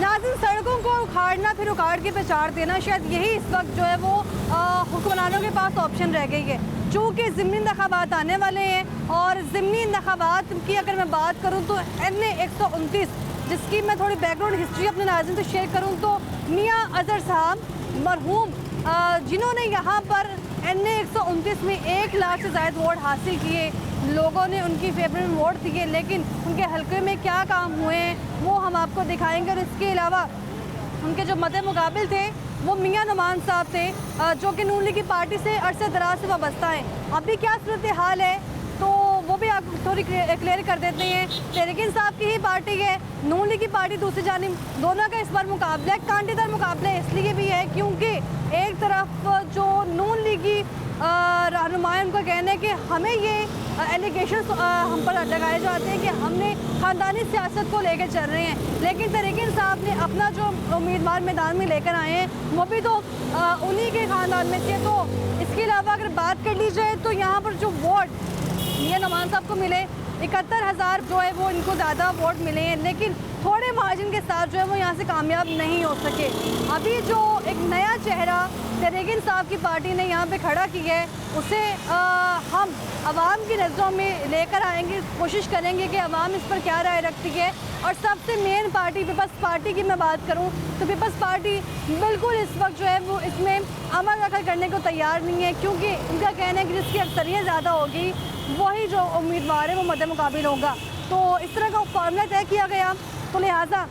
नाज़रीन, सड़कों को उखाड़ना फिर उखाड़ के प्रचार देना, शायद यही इस वक्त जो है वो हुक्मरानों के पास ऑप्शन रह गई है। चूँकि ज़िमनी इंतखाबात आने वाले हैं और ज़िमनी इंतखाबात की अगर मैं बात करूँ तो NA 129, जिसकी मैं थोड़ी बैकग्राउंड हिस्ट्री अपने नाज़रीन से शेयर करूँ तो मियाँ अज़हर साहब मरहूम, जिन्होंने यहाँ पर NA 129 में 1 लाख से ज़ायद वोट हासिल किए, लोगों ने उनकी फेवर में वोट दिए, लेकिन उनके हल्के में क्या काम हुए हैं वो हम आपको दिखाएंगे। और इसके अलावा उनके जो मद्दे मुकाबिल थे वो मियाँ नुमान साहब थे, जो कि नून लीग की पार्टी से अरसे दराज से वाबस्ता हैं। अभी क्या सूरत हाल है तो वो भी आपको थोड़ी क्लियर कर देते हैं। तहरीक इंसाफ की ही पार्टी है, नून लीग की पार्टी दूसरी जानिब, दोनों का इस बार मुकाबला है। कांटेदार मुकाबला इसलिए भी है क्योंकि एक तरफ जो नून लीगी रहनुमा उनका कहना है कि हमें ये एलिगेशंस हम पर लगाए जाते हैं कि हमने ख़ानदानी सियासत को लेकर चल रहे हैं, लेकिन तहरीक इंसाफ ने अपना जो उम्मीदवार मैदान में लेकर आए हैं वो भी तो उन्हीं के ख़ानदान में थे। तो इसके अलावा अगर बात कर ली जाए तो यहाँ पर जो वोट मियाँ नुमान साहब को मिले 71,000 जो है वो इनको ज़्यादा वोट मिले हैं, लेकिन थोड़े मार्जिन के साथ जो है वो यहाँ से कामयाब नहीं हो सके। अभी जो एक नया चेहरा तहरीक इंसाफ की पार्टी ने यहाँ पे खड़ा किया है उसे हम आवाम की नज़रों में लेकर आएंगे, कोशिश करेंगे कि आवाम इस पर क्या राय रखती है। और सबसे मेन पार्टी पीपल्स पार्टी की मैं बात करूँ तो पीपल्स पार्टी बिल्कुल इस वक्त जो है वो इसमें अमल दखल करने को तैयार नहीं है, क्योंकि उनका कहना है कि जिसकी अक्सरियत ज़्यादा होगी वही जो उम्मीदवार है वो मद्दे मुकाबिल होगा। तो इस तरह का फॉर्मूला तय किया गया, तो लिहाजा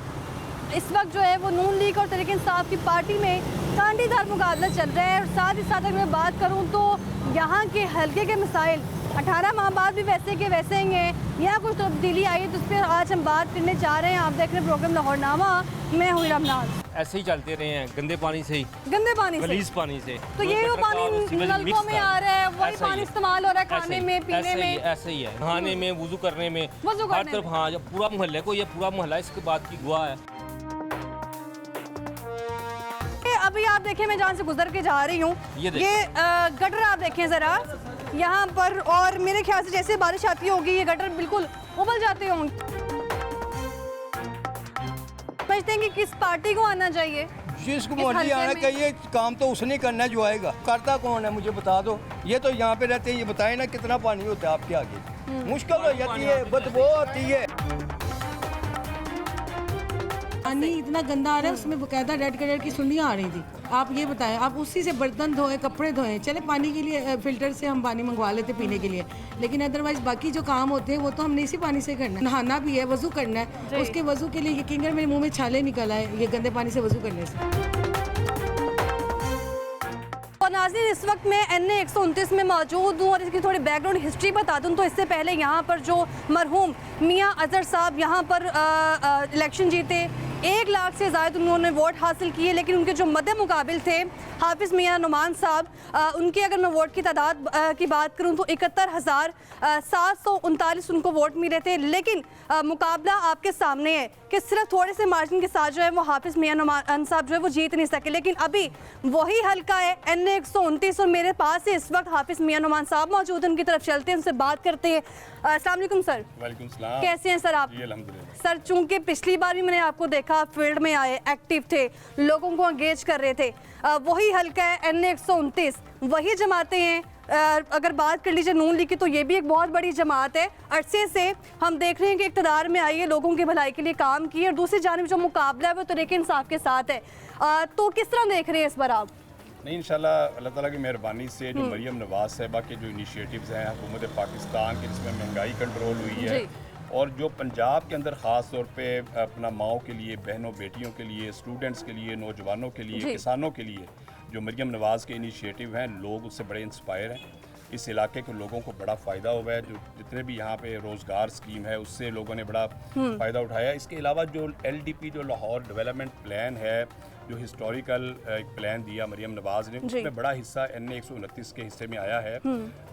इस वक्त जो है वो नून लीग और तहरीक इंसाफ की पार्टी में कांटेदार मुकाबला चल रहा है। और साथ ही साथ अगर मैं बात करूँ तो यहाँ के हल्के के मसाइल 18 माह बाद भी वैसे के वैसे ही हैं, यहाँ कुछ तब्दीली आई है, तो उस पर आज हम बात करने जा रहे हैं। आप देख रहे हैं प्रोग्राम लाहौरनामा, मैं हुई रमनाज। ऐसे ही चलते रहे हैं, गंदे पानी से ही, गंदे पानी से, गलीज पानी से, तो ये वो पानी नलकों में आ रहा है, वही पानी इस्तेमाल हो रहा है खाने में, पीने में, ऐसे ही है, नहाने में, वुजू करने में, हर तरफ। हाँ, जब पूरा मोहल्ले को, ये पूरा मोहल्ला इसके बात की गवाह है। अभी आप देखें, मैं जहाँ से गुजर के जा रही हूँ, ये गटर आप देखें ज़रा यहाँ पर, और मेरे ख्याल से जैसे बारिश आती होगी ये गटर बिल्कुल उबल जाते होंगे। समझते हैं कि किस पार्टी को आना चाहिए, जिसको मर्जी आना चाहिए, काम तो उसने करना है जो आएगा। करता कौन है मुझे बता दो। ये तो यहाँ पे रहते हैं, ये बताए ना कितना पानी होता है आपके आगे, मुश्किल हो जाती है, बदबू आती है। पानी इतना गंदा आ रहा है, उसमें बकायदा रेड कलर की सुंडियाँ आ रही थी। आप ये बताएं, आप उसी से बर्तन धोएं, कपड़े धोएं, चले पानी के लिए फिल्टर से हम पानी मंगवा लेते पीने के लिए, लेकिन अदरवाइज बाकी जो काम होते हैं वो तो हमने इसी पानी से करना है। नहाना भी है, वजू करना है, उसके वजू के लिए यकीन कर मेरे मुंह में छाले निकल आए ये गंदे पानी से वजू करने से। और नाज़रीन, इस वक्त मैं NA 129 में मौजूद हूँ और इसकी थोड़ी बैकग्राउंड हिस्ट्री बता दूँ तो इससे पहले यहाँ पर जो मरहूम मियाँ अज़हर साहब यहाँ पर इलेक्शन जीते, 1 लाख से ज़्यादा उन्होंने वोट हासिल किए, लेकिन उनके जो मद्दे मुकाबिल थे हाफिज़ मियाँ नुमान साहब, उनके अगर मैं वोट की तादाद की बात करूँ तो 71,739 उनको वोट मिले थे। लेकिन मुकाबला आपके सामने है कि सिर्फ थोड़े से मार्जिन के साथ जो है वो हाफिज़ मियाँ नुमान साहब जो है वो जीत नहीं सके। लेकिन अभी वही हल्का है NA 129 और मेरे पास ही इस वक्त हाफिज़ मियाँ नुमान साहब मौजूद हैं, उनकी तरफ चलते हैं, उनसे बात करते हैं। अस्सलाम वालेकुम सर। वालेकुम सलाम। कैसे हैं सर आप? सर, चूँकि पिछली बार भी मैंने आपको देखा फील्ड में आए, एक्टिव थे, लोगों को एंगेज कर रहे थे, वही हल्का है NA 129, वही जमातें हैं। अगर बात कर लीजिए नून लीग की तो ये भी एक बहुत बड़ी जमात है, अरसे से हम देख रहे हैं कि इक़्तिदार में आई है, लोगों की भलाई के लिए काम किए, और दूसरी जानिब जो मुकाबला है वो तहरीक इंसाफ के साथ है। तो किस तरह देख रहे हैं इस बार आप? नहीं, इंशाल्लाह अल्लाह ताला की मेहरबानी से जो मरियम नवाज साहिबा के जो इनिशिएटिव्स हैं हुकूमत पाकिस्तान के, जिसमें महंगाई कंट्रोल हुई है और जो पंजाब के अंदर ख़ास तौर पे अपना माओ के लिए, बहनों बेटियों के लिए, स्टूडेंट्स के लिए, नौजवानों के लिए, किसानों के लिए जो मरियम नवाज़ के इनिशिएटिव हैं, लोग उससे बड़े इंस्पायर हैं। इस इलाके के लोगों को बड़ा फ़ायदा हुआ है, जो जितने भी यहाँ पे रोज़गार स्कीम है उससे लोगों ने बड़ा फ़ायदा उठाया। इसके अलावा जो LDP जो लाहौर डेवलपमेंट प्लान है, जो हिस्टोरिकल एक प्लान दिया मरियम नवाज़ ने, उसमें बड़ा हिस्सा NA 129 के हिस्से में आया है।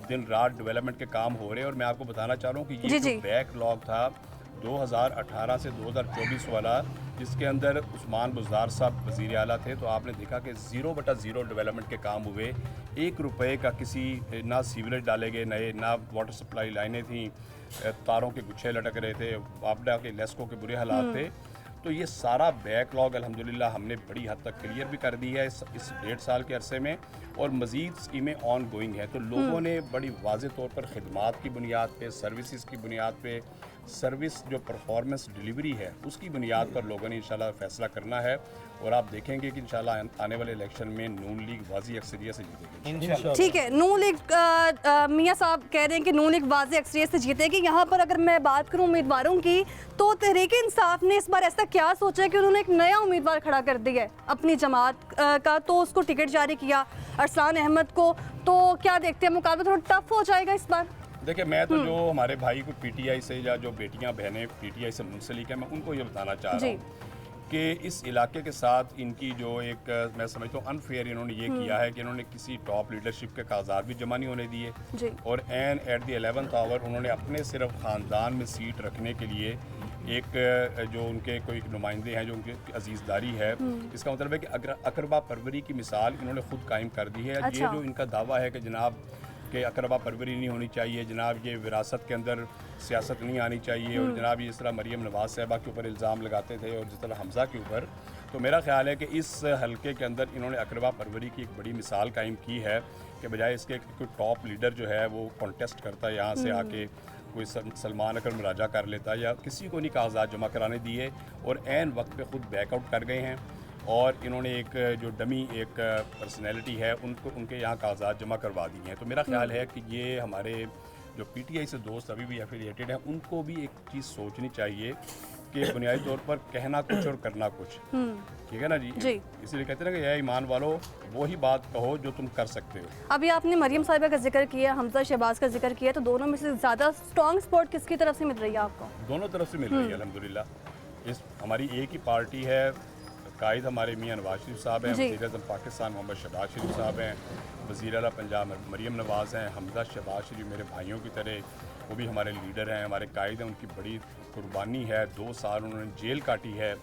दिन रात डेवलपमेंट के काम हो रहे हैं। और मैं आपको बताना चाह रहा हूँ कि ये जो बैकलॉग था 2018 से 2024 वाला, जिसके अंदर उस्मान बुज़दार साहब वज़ीर आला थे, तो आपने देखा कि 0/0 डेवलपमेंट के काम हुए। 1 रुपये का किसी, ना सीवरेज डाले गए नए, ना वाटर सप्लाई लाइनें थी, तारों के गुच्छे लटक रहे थे, आपदा के लेस्को के बुरे हालात थे। तो तो ये सारा बैकलॉग अल्हम्दुलिल्लाह हमने बड़ी हद तक क्लियर भी कर दी है इस 1.5 साल के अरसे में, और मज़ीद स्कीमें ऑन गोइंग हैं। तो लोगों ने बड़ी वाज़ेह तौर पर खिदमात की बुनियाद पे, सर्विसेज की बुनियाद पे, सर्विस जो परफॉर्मेंस डिलीवरी है उसकी बुनियाद पर लोगों ने इंशाल्लाह फ़ैसला करना है, और आप देखेंगे कि इंशाल्लाह आने वाले इलेक्शन में नून लीग वाज़ी अक्सरियत से जीतेगी। ठीक है, नून लीग मियाँ साहब कह रहे हैं कि नून लीग वाज़ी अक्सरियत से जीतेगी। यहाँ पर अगर मैं बात करूँ उम्मीदवारों की, तो तहरीक इंसाफ ने इस बार ऐसा क्या सोचा है कि उन्होंने एक नया उम्मीदवार खड़ा कर दिया है अपनी जमात का, तो उसको टिकट जारी किया अरसलान अहमद को। तो क्या देखते हैं, मुकाबला थोड़ा टफ हो जाएगा इस बार? देखिए, मैं तो जो हमारे भाई को पीटीआई से या जो बेटियां बहनें पीटीआई से मुंसलिक हैं, मैं उनको ये बताना चाह रहा हूँ कि इस इलाके के साथ इनकी जो एक मैं समझता हूँ अनफेयर इन्होंने ये किया है कि इन्होंने किसी टॉप लीडरशिप के कागजात भी जमा नहीं होने दिए, और N at the 11th our उन्होंने अपने सिर्फ ख़ानदान में सीट रखने के लिए एक जो उनके कोई नुमाइंदे हैं जो उनकी अजीज़दारी है, इसका मतलब है कि अकरबा परवरी की मिसाल इन्होंने ख़ुद कायम कर दी है। अच्छा। ये जो इनका दावा है कि जनाब कि अकरबा परवरी नहीं होनी चाहिए, जनाब ये विरासत के अंदर सियासत नहीं आनी चाहिए, और जनाब ये इस तरह मरीम नवाज़ साहिबा के ऊपर इल्ज़ाम लगाते थे और जिस तरह हमज़ा के ऊपर, तो मेरा ख्याल है कि इस हलके के अंदर इन्होंने अकरबा परवरी की एक बड़ी मिसाल कायम की है कि बजाय इसके कोई टॉप लीडर जो है वो कॉन्टेस्ट करता है यहाँ से आके, कोई सलमान अकरम राजा कर लेता या किसी को नहीं कागजात जमा कराने दिए, और ऐन वक्त पे खुद बैकआउट कर गए हैं, और इन्होंने एक जो डमी एक पर्सनैलिटी है उनको उनके यहाँ कागजात जमा करवा दिए हैं। तो मेरा ख्याल है कि ये हमारे जो पीटीआई से दोस्त अभी भी एफिलिएटेड हैं उनको भी एक चीज़ सोचनी चाहिए कि बुनियादी तौर पर कहना कुछ और करना कुछ, ठीक है ना जी? इसलिए कहते हैं ना कि या ईमान वालों वो ही बात कहो जो तुम कर सकते हो। अभी आपने मरीम साहिबा का जिक्र किया, हमजा शहबाज का जिक्र किया, तो दोनों में से ज़्यादा स्ट्रॉन्ग सपोर्ट किसकी तरफ से मिल रही है आपको? दोनों तरफ से मिल रही है अल्हम्दुलिल्लाह। इस हमारी एक ही पार्टी है, कायद हमारे मियाँ नवाज शरीफ साहब हैं, वज़ीर-ए-आज़म पाकिस्तान मोहम्मद शहबाज शरीफ साहब हैं, वज़ीर आला पंजाब मरीम नवाज़ हैं, हमजा शहबाज शरीफ मेरे भाइयों की तरह वो भी हमारे लीडर हैं, हमारे कायद हैं। उनकी बड़ी कुर्बानी है, 2 साल उन्होंने जेल काटी है,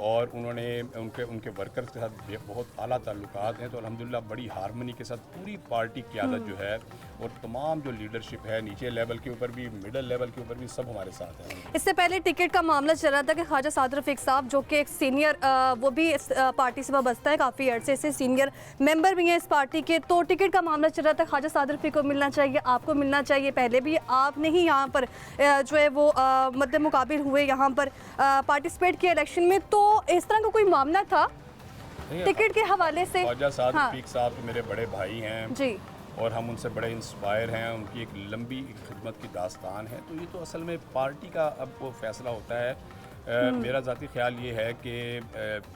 और उन्होंने उनके वर्कर्स के साथ बहुत आला ताल्लुकात हैं। तो अल्हम्दुलिल्लाह बड़ी हारमनी के साथ पूरी पार्टी क़यादत जो है और तमाम जो लीडरशिप है नीचे लेवल के ऊपर भी, मिडल लेवल के ऊपर भी, सब हमारे साथ हैं। इससे पहले टिकट का मामला चल रहा था कि ख्वाजा साद रफ़ीक साहब जो कि एक सीनियर वो भी इस पार्टी से वाबस्ता है, काफ़ी अर्से से सीनियर मेंबर भी हैं इस पार्टी के, तो टिकट का मामला चल रहा था ख्वाजा साद रफ़ीक को मिलना चाहिए, आपको मिलना चाहिए। पहले भी आपने ही यहाँ पर जो है वो मद्दे मुकाबिल हुए, यहाँ पर पार्टिसिपेट किया इलेक्शन में, तो इस तरह का कोई मामला था टिकट के हवाले से? ख्वाजा साद रफ़ीक साहब तो मेरे बड़े भाई हैं जी, और हम उनसे बड़े इंस्पायर हैं, उनकी एक लंबी खिदमत की दास्तान है। तो ये तो असल में पार्टी का अब वो फैसला होता है। मेरा ज़ाती ख्याल ये है कि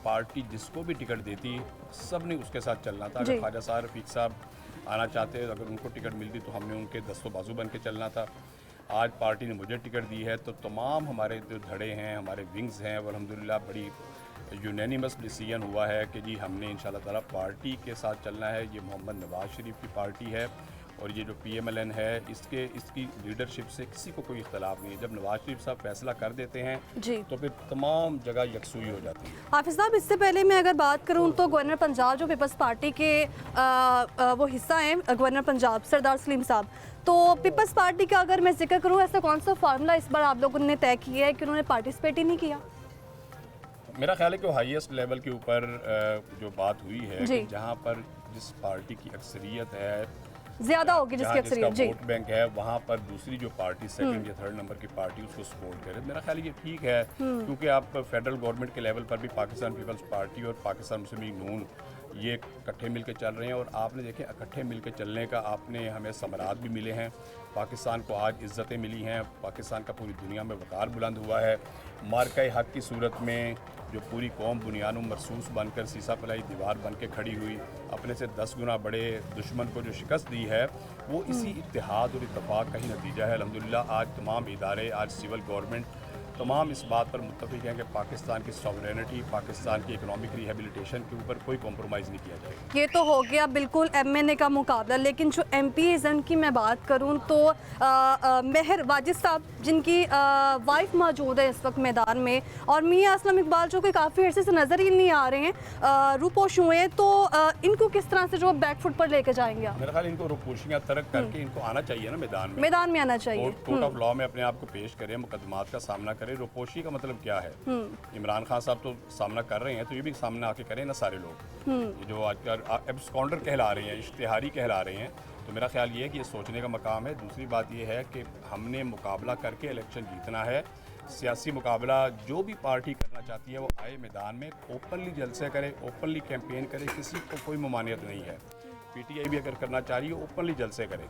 पार्टी जिसको भी टिकट देती सब ने उसके साथ चलना था। अगर ख्वाजा साद रफ़ीक साहब आना चाहते, अगर उनको टिकट मिलती तो हमने उनके दस्तों बाजू बन के चलना था। आज पार्टी ने मुझे टिकट दी है तो तमाम हमारे जो धड़े हैं, हमारे विंग्स हैं, वो अल्हम्दुलिल्लाह बड़ी यूनानिमस डिसीजन हुआ है कि जी हमने इंशाल्लाह ताला पार्टी के साथ चलना है। ये मोहम्मद नवाज़ शरीफ की पार्टी है, और ये जो PMLN है इसकी लीडरशिप से किसी को कोई इख्तलाफ नहीं है। जब नवाज शरीफ साहब फैसला कर देते हैं तो फिर तमाम जगह यकसुई हो जाती है। हाफिज़ साहब, इससे पहले मैं अगर बात करूं तो गवर्नर पंजाब जो पीपल्स पार्टी के वो हिस्सा हैं, गवर्नर पंजाब सरदार सलीम साहब, तो पीपल्स पार्टी का अगर मैं जिक्र करूं, ऐसा कौन सा फार्मूला इस बार आप लोगों ने तय किया है कि उन्होंने पार्टिसिपेट ही नहीं किया? मेरा ख्याल है कि हाईएस्ट लेवल के ऊपर जो बात हुई है कि जहाँ पर जिस पार्टी की अक्सरियत है ज़्यादा होगी, जिसकी अक्सरियत जी वोट बैंक है, वहाँ पर दूसरी जो पार्टी सेकंड या थर्ड नंबर की पार्टी उसको सपोर्ट करे। मेरा ख्याल ये ठीक है, क्योंकि आप फेडरल गवर्नमेंट के लेवल पर भी पाकिस्तान पीपल्स पार्टी और पाकिस्तान मुस्लिम लीग नून ये इकट्ठे मिलकर चल रहे हैं, और आपने देखे इकट्ठे मिलकर चलने का आपने हमें समरात भी मिले हैं। पाकिस्तान को आज इज़्ज़तें मिली हैं, पाकिस्तान का पूरी दुनिया में वक़ार बुलंद हुआ है। मार्का हक़ की सूरत में जो पूरी कौम बुनियान मरसूस बनकर सीसा फलाई दीवार बन के खड़ी हुई, अपने से 10 गुना बड़े दुश्मन को जो शिकस्त दी है, वो इसी इत्तेहाद और इत्तफाक का ही नतीजा है। अल्हम्दुलिल्लाह आज तमाम इदारे, आज सिविल गवर्नमेंट तमाम इस बात पर मुत्तफ़िक हैं कि पाकिस्तान की सॉवरेनिटी, पाकिस्तान की इकनॉमिक रिहेबिलिटेशन के ऊपर कोई कॉम्प्रोमाइज़ नहीं किया जाएगा। ये तो हो गया बिल्कुल MNA का मुकाबला, लेकिन जो MPism की मैं बात करूं तो मेहर वाजिद साहब जिनकी वाइफ मौजूद है इस वक्त मैदान में, और मियाँ असलम इकबाल जो कि काफ़ी अर्से से नज़र ही नहीं आ रहे हैं, रूपोश हुए हैं, तो इनको किस तरह से जो बैक फुट पर लेके जाएंगे आप? मेरा ख्याल इनको रूपोशियाँ तर्क करके इनको आना चाहिए ना मैदान में आना चाहिए, कोर्ट ऑफ लॉ में अपने आप को पेश करें, मुकदमात का सामना करें, करें। रोपोशी का मतलब क्या है? इमरान खान साहब तो सामना कर रहे हैं, तो ये भी सामना आके करें ना सारे लोग। ये जो आजकल एब्सकॉन्डर कहला रहे हैं, इश्तिहारी कहला रहे हैं, तो मेरा ख्याल ये है कि ये सोचने का मकाम है। दूसरी बात ये है कि हमने मुकाबला करके इलेक्शन जीतना है। सियासी मुकाबला जो भी पार्टी करना चाहती है वो आए मैदान में, ओपनली जलसे करे, ओपनली कैंपेन करे, किसी को कोई ममानियत नहीं है। पीटीआई भी अगर करना चाह रही है ओपनली जलसे करे,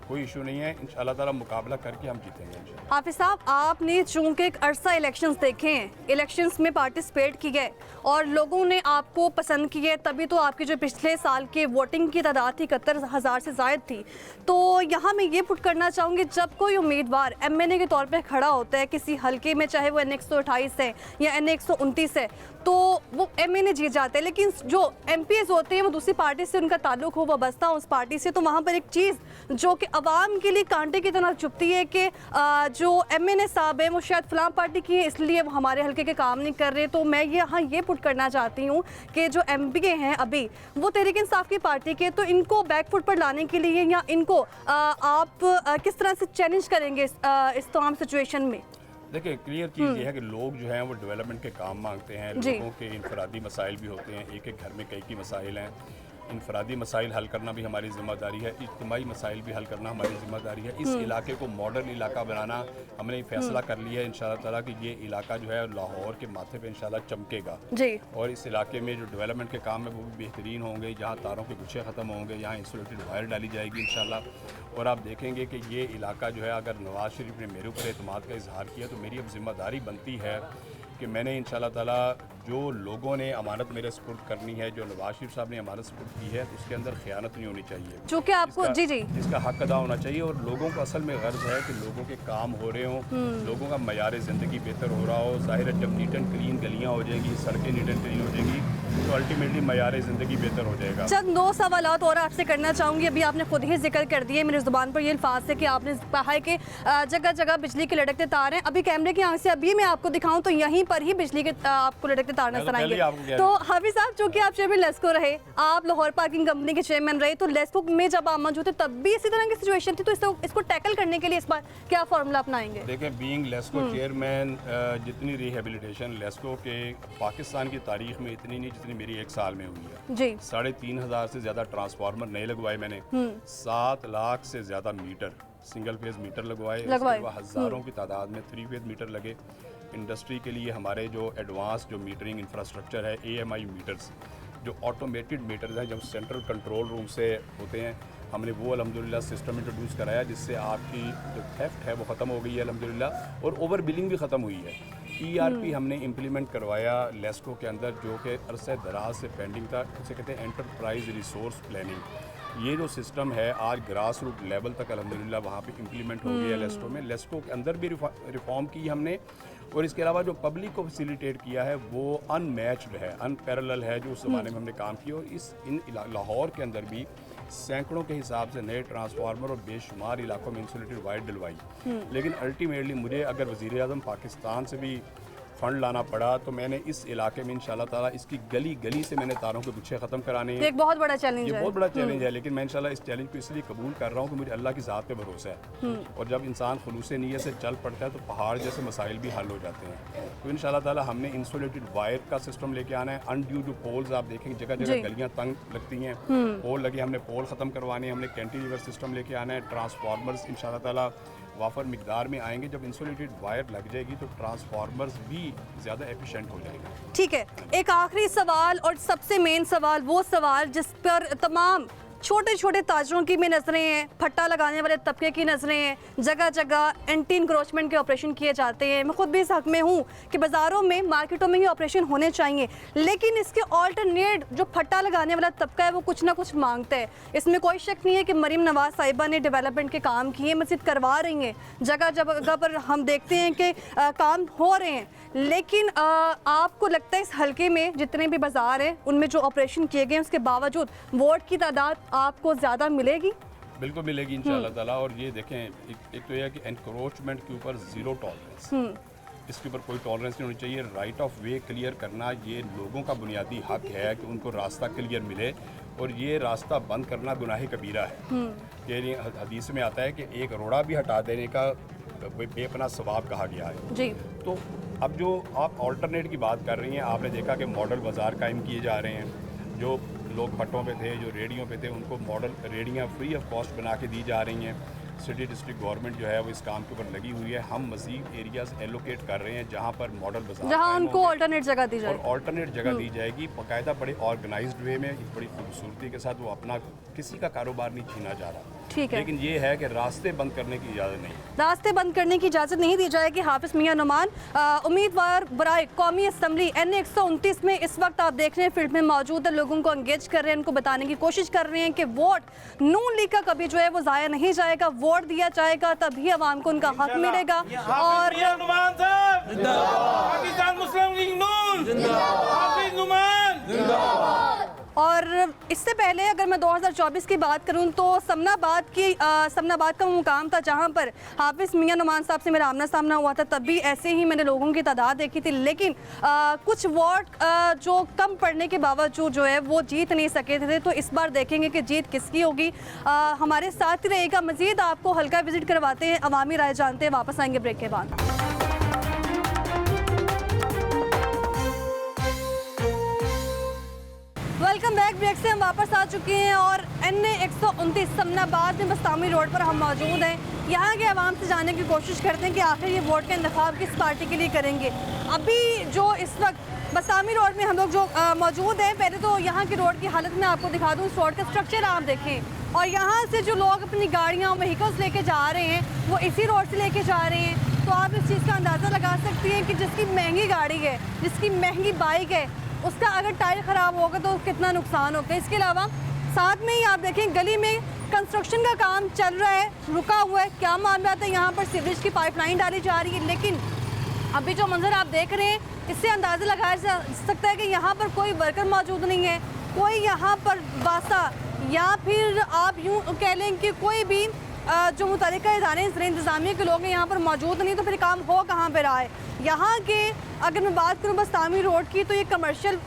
कोई इशू नहीं है। इंशाअल्लाह ताला मुकाबला करके हम जीतेंगे इंशाअल्लाह। हाफिज साहब, आपने चूंकि एक अरसा इलेक्शंस देखे हैं, इलेक्शंस में पार्टिसिपेट की गए और लोगों ने आपको पसंद किए, तभी तो आपकी जो पिछले साल के वोटिंग की तादाद थी 71,000 से ज़ायद थी। तो यहाँ मैं ये पुट करना चाहूँगी, जब कोई उम्मीदवार MNA के तौर पर खड़ा होता है किसी हल्के में, चाहे वो NA 128 है या NA 129 है, तो वो MNA जीत जाते हैं। लेकिन जो MPs होते हैं वो दूसरी पार्टी से उनका ताल्लुक हो, वाबस्ता हो उस पार्टी से, तो वहाँ पर एक चीज़ जो कि अवाम के लिए कांटे की तरह चुभती है कि जो MNA साहब हैं वो शायद फलां पार्टी की है, इसलिए वो हमारे हल्के के काम नहीं कर रहे। तो मैं यहाँ ये पुट करना चाहती हूँ कि जो MPA हैं अभी वो तहरीक इंसाफ की पार्टी के, तो इनको बैकफुट पर लाने के लिए या इनको आप किस तरह से चैलेंज करेंगे इस तमाम सिचुएशन में? देखिए, क्लियर चीज़ ये है कि लोग जो हैं वो डेवलपमेंट के काम मांगते हैं। लोगों के इनफरादी मसाइल भी होते हैं, एक एक घर में कई मसाइल हैं। इनफरादी मसाइल हल करना भी हमारी ज़िम्मेदारी है, इज्तिमाई मसाइल भी हल करना हमारी ज़िम्मेदारी है। इस इलाके को मॉडर्न इलाका बनाना हमने फैसला कर लिया है इंशाअल्लाह ताला कि ये इलाका जो है लाहौर के माथे पे इंशाअल्लाह चमकेगा जी। और इस इलाके में जो डेवलपमेंट के काम है वो भी बेहतरीन होंगे। जहाँ तारों के गुच्छे ख़त्म होंगे, यहाँ इंसुलेटेड वायर डाली जाएगी इंशाअल्लाह। और आप देखेंगे कि ये इलाका जो है, अगर नवाज़ शरीफ ने मेरे ऊपर एतमाद का इजहार किया तो मेरी अब जिम्मेदारी बनती है कि मैंने इंशाअल्लाह ताला जो लोगों ने अमानत मेरे सुपुर्द करनी है, जो नवाज शरीफ साहब ने अमानत सुपुर्द की है, तो उसके अंदर ख़यानत नहीं होनी चाहिए, जो कि आपको जी जी जिसका हक अदा होना चाहिए। और लोगों को असल में गर्ज है कि लोगों के काम हो रहे हों, लोगों का मयार ज़िंदगी बेहतर हो रहा हो। ज़ाहिर है जब नीट एंड क्लीन गलियाँ हो जाएंगी, सड़कें नीट एंड क्लीन हो जाएंगी, तो अल्टीमेटली मयार ज़िंदगी बेहतर हो जाएगा। चंद 2 सवालात और आपसे करना चाहूँगी। अभी आपने खुद ही जिक्र कर दिए, मेरी ज़ुबान पर ये अल्फाज है कि आपने कहा है कि जगह जगह बिजली के लटकते तार हैं। अभी कैमरे की आंख से अभी मैं आपको दिखाऊं तो यहीं पर ही बिजली के आपको लटकते तार नजर आएंगे। तो हाफिज साहब, चूंकि आप चेयरमैन लेस्को रहे, आप लाहौर पार्किंग कंपनी के चेयरमैन रहे, तो लेस्को में जब आप मौजूद थे तब भी इसी तरह की सिचुएशन थी, तो इसको टैकल करने के लिए इस बार क्या फार्मूला अपनाएंगे? देखिए, बीइंग लेस्को चेयरमैन, जितनी रिहेबिलिटेशन लेस्को के पाकिस्तान की तारीख में इतनी नहीं जितनी मेरी 1 साल में हुई है जी। 3,500 से ज़्यादा ट्रांसफार्मर नए लगवाए मैंने, 7 लाख से ज़्यादा मीटर, सिंगल फेज मीटर लगवाए। हज़ारों की तादाद में 3 फेज मीटर लगे। इंडस्ट्री के लिए हमारे जो एडवांस जो मीटरिंग इंफ्रास्ट्रक्चर है, AMI मीटर्स, जो ऑटोमेटेड मीटर्स हैं, जब सेंट्रल कंट्रोल रूम से होते हैं, हमने वो अल्हम्दुलिल्लाह सिस्टम इंट्रोड्यूस कराया, जिससे आपकी जो थेफ्ट है वो ख़त्म हो गई है अल्हम्दुलिल्लाह, और ओवर बिलिंग भी ख़त्म हुई है। ERP हमने इम्प्लीमेंट करवाया लेस्को के अंदर, जो कि अरसे दराज से पेंडिंग था। इसे कहते हैं एंटरप्राइज रिसोर्स प्लानिंग। ये जो सिस्टम है आज ग्रास रूट लेवल तक अल्हम्दुलिल्लाह वहाँ पे इम्प्लीमेंट हो गया लेस्को में। लेस्को के अंदर भी रिफॉर्म की हमने, और इसके अलावा जो पब्लिक को फैसिलिटेट किया है वो अनमैच्ड है, अनपैरेलल है, जो उस ज़माने में हमने काम किया। और इन लाहौर के अंदर भी सैकड़ों के हिसाब से नए ट्रांसफार्मर और बेशुमार इलाकों में इंसुलेटेड वायर डलवाई। लेकिन अल्टीमेटली मुझे अगर वज़ीर आज़म पाकिस्तान से भी फंड लाना पड़ा तो मैंने इस इलाके में इंशाल्लाह ताला इसकी गली गली से मैंने तारों के गुच्छे ख़त्म कराने हैं। एक बहुत बड़ा चैलेंज है, ये बहुत बड़ा चैलेंज है, लेकिन मैं इंशाल्लाह इस चैलेंज को इसलिए कबूल कर रहा हूँ कि मुझे अल्लाह की ज़ात पे भरोसा है। और जब इंसान खुलूसे नीयत से चल पड़ता है तो पहाड़ जैसे मसाइल भी हल हो जाते हैं। तो इंशाल्लाह ताला हमने इंसुलेटेड वायर का सिस्टम लेके आना है। अनड्यू जो पोल्स आप देखेंगे जगह जगह गलियाँ तंग लगती हैं, पोल लगे, हमने पोल ख़त्म करवाने हैं। हमने कैंटिलीवर सिस्टम लेके आना है। ट्रांसफार्मर्स इंशाल्लाह ताला वाफर मिकदार में आएंगे। जब इंसुलेटेड वायर लग जाएगी तो ट्रांसफार्मर्स भी ज़्यादा एफिशिएंट हो जाएंगे। ठीक है, एक आखिरी सवाल और सबसे मेन सवाल, वो सवाल जिस पर तमाम छोटे छोटे ताजरों की भी नज़रें हैं, फट्टा लगाने वाले तबके की नज़रें हैं, जगह जगह एंटी इंक्रोचमेंट के ऑपरेशन किए जाते हैं। मैं खुद भी इस हक में हूँ कि बाज़ारों में, मार्केटों में ये ऑपरेशन होने चाहिए, लेकिन इसके ऑल्टरनेट जो फट्टा लगाने वाला तबका है वो कुछ ना कुछ मांगता है। इसमें कोई शक नहीं है कि मरीम नवाज साहिबा ने डेवलपमेंट के काम किए, मस्जिद करवा रही हैं, जगह जगह पर हम देखते हैं कि काम हो रहे हैं। लेकिन आपको लगता है इस हल्के में जितने भी बाज़ार हैं उनमें जो ऑपरेशन किए गए उसके बावजूद वोट की तादाद आपको ज़्यादा मिलेगी? बिल्कुल मिलेगी इंशाल्लाह ताला। और ये देखें, एक तो यह है कि एनक्रोचमेंट के ऊपर ज़ीरो टॉलरेंस, इसके ऊपर कोई टॉलरेंस नहीं होनी चाहिए। राइट ऑफ वे क्लियर करना ये लोगों का बुनियादी हक है कि उनको रास्ता क्लियर मिले, और ये रास्ता बंद करना गुनाह कबीरा है। ये हदीस में आता है कि एक रोड़ा भी हटा देने का बेपनाह सवाब कहा गया है। जी। तो अब जो आप ऑल्टरनेट की बात कर रही हैं, आपने देखा कि मॉडल बाज़ार कायम किए जा रहे हैं। जो लोग भट्टों पे थे, जो रेडियों पे थे, उनको मॉडल रेडियाँ फ्री ऑफ कॉस्ट बना के दी जा रही हैं। सिटी डिस्ट्रिक्ट गवर्नमेंट जो है वो इस काम के ऊपर लगी हुई है। हम मज़ीद एरियाज़ एलोकेट कर रहे हैं जहाँ पर मॉडल बाज़ार, जहाँ उनको ऑल्टरनेट जगह दी जाए, और ऑल्टरनेट जगह दी जाएगी बाकायदा, बड़े ऑर्गेनाइज्ड वे में, बड़ी खूबसूरती के साथ। वो अपना किसी का कारोबार नहीं छीना जा रहा, ठीक है, लेकिन ये है कि रास्ते बंद करने की इजाज़त नहीं, रास्ते बंद करने की इजाज़त नहीं दी जाएगी। हाफिज़ मियां नुमान उम्मीदवार बराए कौमी असम्बली NA 129 में इस वक्त आप देख रहे हैं फील्ड में मौजूद है, लोगों को एंगेज कर रहे हैं, उनको बताने की कोशिश कर रहे हैं कि वोट नून लीग का कभी जो है वो ज़ाया नहीं जाएगा, वोट दिया जाएगा तभी अवाम को उनका हक मिलेगा। और और इससे पहले अगर मैं 2024 की बात करूं तो समनाबाद का वो मुकाम था जहां पर हाफिज़ मियां नुमान साहब से मेरा आमना सामना हुआ था। तब भी ऐसे ही मैंने लोगों की तादाद देखी थी, लेकिन कुछ वार्ड जो कम पड़ने के बावजूद जो है वो जीत नहीं सके थे। तो इस बार देखेंगे कि जीत किसकी होगी। हमारे साथ ही रहेगा, मज़ीद आपको हल्का विजिट करवाते हैं, अवामी राय जानते हैं। वापस आएंगे ब्रेक के बाद। Welcome back. ब्रेक से हम वापस आ चुके हैं और NA 129 समनाबाद में बस्तामी रोड पर हम मौजूद हैं। यहाँ के आवाम से जानने की कोशिश करते हैं कि आखिर ये वोट का इंतखाब किस पार्टी के लिए करेंगे। अभी जो इस वक्त बस्तामी रोड में हम लोग जो मौजूद हैं, पहले तो यहाँ की रोड की हालत में आपको दिखा दूँ। इस रोड का स्ट्रक्चर आप देखें और यहाँ से जो लोग अपनी गाड़ियाँ व्हीकल्स लेके जा रहे हैं वो इसी रोड से लेके जा रहे हैं। तो आप इस चीज़ का अंदाज़ा लगा सकती हैं कि जिसकी महंगी गाड़ी है, जिसकी महंगी बाइक है, उसका अगर टायर ख़राब होगा तो कितना नुकसान होगा। इसके अलावा साथ में ही आप देखें गली में कंस्ट्रक्शन का काम चल रहा है, रुका हुआ है। क्या मामला है, यहाँ पर सीवरेज की पाइपलाइन डाली जा रही है, लेकिन अभी जो मंजर आप देख रहे हैं इससे अंदाज़ा लगाया जा सकता है कि यहाँ पर कोई वर्कर मौजूद नहीं है, कोई यहाँ पर वासा या फिर आप यूँ कह लें कि कोई भी जो मुतल्लिका इदारे इंतज़ामिया के लोग हैं यहाँ पर मौजूद नहीं। तो फिर काम हो कहाँ पर रहा है। यहाँ के अगर मैं बात करूँ बस्तामी रोड की तो ये कमर्शियल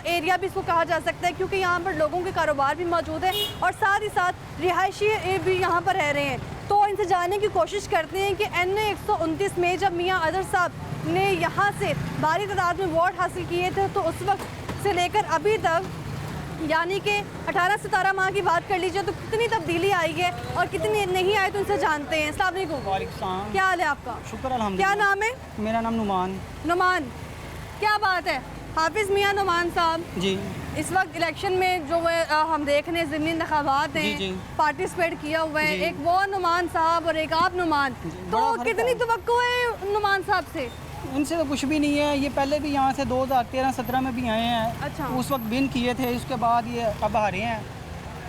एरिया भी इसको कहा जा सकता है, क्योंकि यहाँ पर लोगों के कारोबार भी मौजूद है और साथ ही साथ रिहायशी भी यहाँ पर रह रहे हैं। तो इनसे जानने की कोशिश करते हैं कि NA 129 में जब मियाँ अजहर साहब ने यहाँ से भारी तादाद में वोट हासिल किए थे तो उस वक्त से लेकर अभी तक यानी कि 18-17 माह की बात कर लीजिए तो कितनी तब्दीली आई है और कितनी नहीं आई, तो उनसे जानते हैं। अस्सलाम वालेकुम, क्या हाल है आपका? शुक्र अल्हम्दुलिल्लाह। क्या नाम है? मेरा नाम नुमान। क्या बात है, हाफिज़ मियां नुमान साहब जी इस वक्त इलेक्शन में जो है हम देख रहे हैं ज़मीनी इंतखाबात हैं, पार्टिसिपेट किया हुआ है, एक वो नुमान साहब और एक आप नुमान, तो कितनी तवक्को है नुमान साहब से? इनसे तो कुछ भी नहीं है। ये पहले भी यहाँ से 2013-17 में भी आए हैं। अच्छा। उस वक्त विन किए थे, उसके बाद ये अब हारे हैं।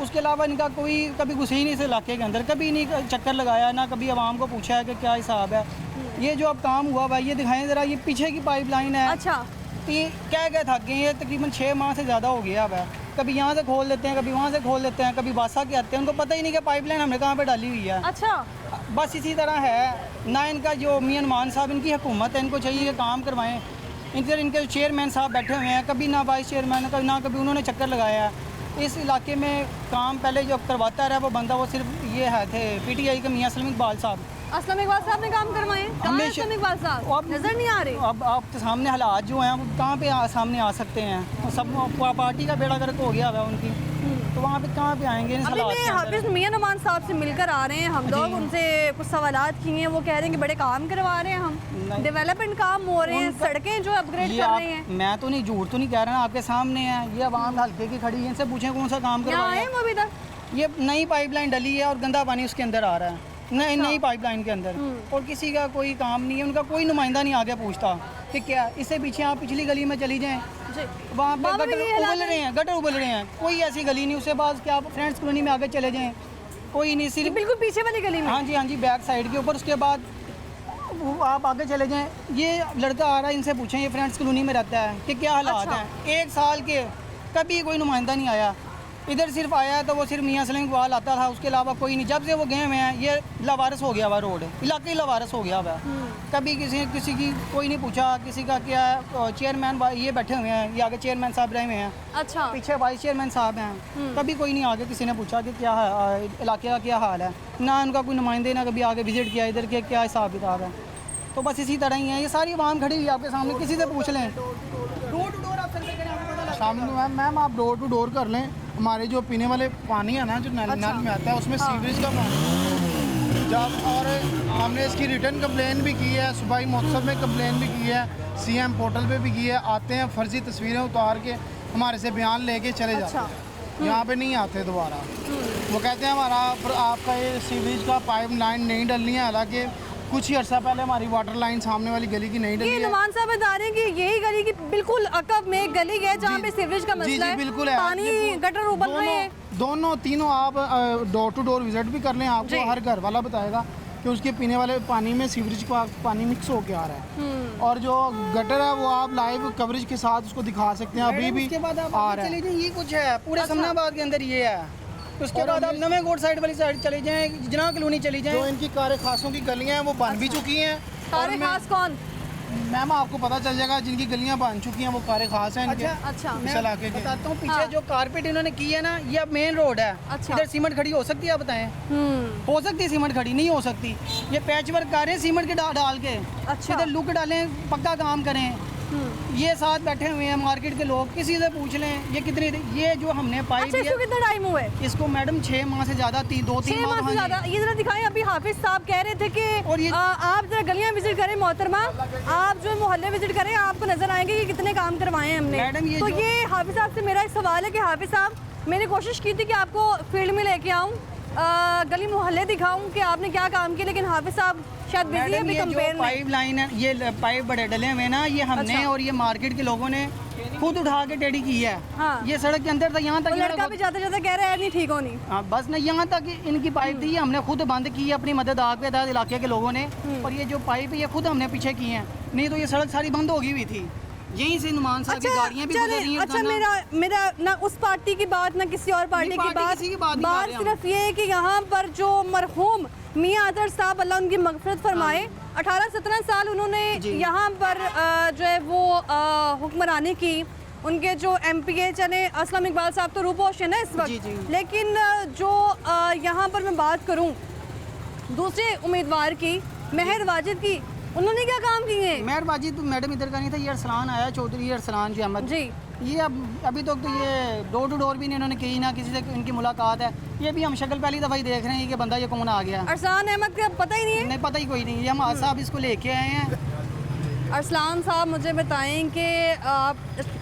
उसके अलावा इनका कोई कभी घुसे ही नहीं इस इलाके के अंदर, कभी नहीं चक्कर लगाया, ना कभी आवाम को पूछा है कि क्या हिसाब है। ये जो अब काम हुआ भाई, ये दिखाएं ज़रा, ये पीछे की पाइपलाइन है। अच्छा। तो ये क्या क्या थक गए, ये तकरीबन 6 माह से ज़्यादा हो गया अब है। कभी यहाँ से खोल देते हैं, कभी वहाँ से खोल देते हैं, कभी बासा के आते हैं, उनको पता ही नहीं कि पाइपलाइन हमने कहाँ पे डाली हुई है। अच्छा। बस इसी तरह है ना। इनका जो मियां नुमान साहब, इनकी हुकूमत है, इनको चाहिए कि काम करवाएं। इनके चेयरमैन साहब बैठे हुए हैं, कभी ना वाइस चेयरमैन ना कभी उन्होंने चक्कर लगाया है। इस इलाके में काम पहले जो करवाता रहा वो बंदा, वो सिर्फ ये है थे PTI के मियां असलम इकबाल साहब। असलम इकबाल साहब ने काम करवाए? कहाँ हैं असलम इकबाल साहब? नजर नहीं आ रहे। अब आपके सामने हालात जो हैं वो कहाँ पे सामने आ सकते हैं? सब पार्टी का बेड़ा गर्क हो गया है उनकी, तो वहाँ पे कहाँ पे आएंगे? अभी मैं हाफिज़ मियां नुमान साहब से मिलकर आ रहे हैं हम लोग, उनसे कुछ सवालात किए हैं। वो कह रहे हैं कि बड़े काम करवा रहे हैं, हम डेवलपमेंट काम हो रहे हैं, सड़कें जो अपग्रेड कर रहे हैं। मैं तो नहीं, झूठ तो नहीं कह रहा, आपके सामने है। ये आवाम हल्के की खड़ी है, इनसे पूछें कौन सा काम करवाया है। वो अभी तक ये नई पाइपलाइन डली है और गंदा पानी उसके अंदर आ रहा है, नई पाइपलाइन के अंदर, और किसी का कोई काम नहीं है। उनका कोई नुमाइंदा नहीं आगे पूछता कि क्या। इससे पीछे आप पिछली गली में चली जाएं, वहाँ पे गटर उबल रहे हैं, कोई ऐसी गली नहीं। उसके बाद क्या आप फ्रेंड्स कॉलोनी में आगे चले जाएं, कोई नहीं, सिर्फ बिल्कुल पीछे वाली गली में। हाँ जी, बैक साइड के ऊपर। उसके बाद आप आगे चले जाएं, ये लड़का आ रहा है, इनसे पूछें, ये फ्रेंड्स कॉलोनी में रहता है, कि क्या हालात हैं। 1 साल के कभी कोई नुमाइंदा नहीं आया। इधर सिर्फ आया है तो वो सिर्फ मियाँ सलीम इकबाल आता था, उसके अलावा कोई नहीं। जब से वो गए हुए हैं ये लावारिस हो गया हुआ, रोड इलाके ही लावारिस हो गया हुआ। कभी किसी की कोई नहीं पूछा, किसी का क्या है। चेयरमैन ये बैठे हुए हैं, ये आगे चेयरमैन साहब रहे हुए हैं, अच्छा, पीछे वाइस चेयरमैन साहब हैं। कभी कोई नहीं आगे किसी ने पूछा कि क्या है इलाके का क्या हाल है, ना उनका कोई नुमाइंदे ना कभी आगे विजिट किया इधर के क्या हिसाब किताब है। तो बस इसी तरह ही है, ये सारी आवाम खड़ी हुई है आपके सामने, किसी से पूछ लें। डोर टू डोर आप सर्वे करें, आपको पता लगेगा। मैम आप डोर टू डोर कर लें। हमारे जो पीने वाले पानी है ना, जो नल में आता है उसमें सीवरेज का पानी जब, और हमने इसकी रिटर्न कंप्लेन भी की है, सूबाई महोत्सव में कंप्लेन भी की है, CM पोर्टल पे भी की है। आते हैं फर्जी तस्वीरें उतार के हमारे से बयान लेके चले जाते हैं, यहाँ पे नहीं आते दोबारा। वो कहते हैं हमारा आपका ये सीवरेज का पाइप लाइन नहीं डलनी है, हालांकि कुछ ही अर्सा पहले हमारी वाटर लाइन सामने वाली गली की नहीं डली ये है। नुमान साहब बता रहे हैं कि यही गली की बिल्कुल अकब में एक गली है जहाँ पे सीवरेज का मसला है, बिल्कुल है। पानी गटर उबल रहे हैं। दोनों तीनों आप डोर टू डोर विजिट भी कर लें, आपको हर घर वाला बताएगा कि उसके पीने वाले पानी में सीवरेज का पानी मिक्स होके आ रहा है। और जो गटर है वो आप लाइव कवरेज के साथ उसको दिखा सकते हैं, अभी भी उसके बाद आप आ आगे रहा चले है। जाएं, ये कुछ है पूरे समनाबाद के अंदर ये है। उसके बाद आप नवे गोड साइड वाली साइड चले जाएं, जना कॉलोनी चली जो जाएं। इनकी कारे खासों की गलियां हैं वो बन भी चुकी हैं। सारे खास कौन? मैम आपको पता चल जाएगा जिनकी गलियां बन चुकी हैं वो कारे खास हैं इनके। अच्छा, इस इलाके के। बताता हूँ पीछे हाँ। जो कारपेट इन्होंने की है ना, ये अब मेन रोड है। अच्छा। इधर सीमेंट खड़ी हो सकती है, आप बताएं? हो सकती है सीमेंट खड़ी? नहीं हो सकती। ये पैच वर्क कर रहे हैं सीमेंट के डाल के। अच्छा। इधर लुक डालें, पक्का काम करें। ये साथ बैठे हुए हैं मार्केट के लोग, किसी से पूछ लें ये कितनी, ये जो हमने पाई अच्छा, इसको कितना टाइम हुआ है? इसको मैडम 6 माह से ज़्यादा 2-3 6 माह से ज्यादा। ये जरा दिखाएं, अभी हाफिज साहब कह रहे थे कि और ये- आप जरा गलियां विजिट करें मोहतरमा, आप जो मोहल्ले विजिट करें, आपको नजर आएंगे कि कितने काम करवाए हैं हमने। मैडम, ये तो जो- ये हाफिज साहब से मेरा एक सवाल है कि हाफिज साहब, मैंने कोशिश की थी कि आपको फील्ड में लेके आऊँ, गली मोहल्ले दिखाऊं कि आपने क्या काम किया, लेकिन हाफिज साहब शायद बिजी है मैडम, अभी ये जो कंपेयर में। पाइप लाइन है, ये पाइप बड़े डले हुए ना, ये हमने अच्छा। और ये मार्केट के लोगों ने खुद उठा के टेढ़ी की है। हाँ। ये सड़क के अंदर था, यहाँ वो तक लड़का भी जाते जाते कह रहा है नहीं ठीक होनी। हाँ, बस ना यहाँ तक इनकी पाइप थी, हमने खुद बंद की है अपनी मदद आग के तहत इलाके के लोगों ने। और ये जो पाइप है ये खुद हमने पीछे की है, नहीं तो ये सड़क सारी बंद होगी हुई थी। यहीं से नुमान साहब की गाड़ियाँ भी गुजर रही हैं। अच्छा, मेरा ना उस पार्टी की बात ना किसी और पार्टी की बात, किसी की बात नहीं कर रहे हम। सिर्फ ये है कि यहाँ पर जो मरहूम मियाँ अतर साहब, अल्लाह उनकी मगफरत फरमाए, 18-17 साल उन्होंने यहाँ पर जो है वो हुक्मरानी की। उनके जो MPA चले असलम इकबाल साहब तो रूपोश है ना इस वक्त, लेकिन जो यहाँ पर मैं बात करूँ दूसरे उम्मीदवार की, महर वाजिद की, उन्होंने क्या काम किए हैं? मेहर वाजिद तो मैडम इधर का नहीं था, ये अरसलान आया, चौधरी अरसलान जी अहमद जी। ये अभी तक तो ये डोर टू डोर भी नहीं इन्होंने की, ना किसी से इनकी मुलाकात है। ये भी हम शक्ल पहली दफ़ा ही देख रहे हैं कि बंदा ये कौन आ गया। अरसान अहमद का पता ही नहीं है? नहीं, पता ही कोई नहीं। ये हम आज साहब इसको लेके आए हैं। अरसलान साहब मुझे बताएं कि आप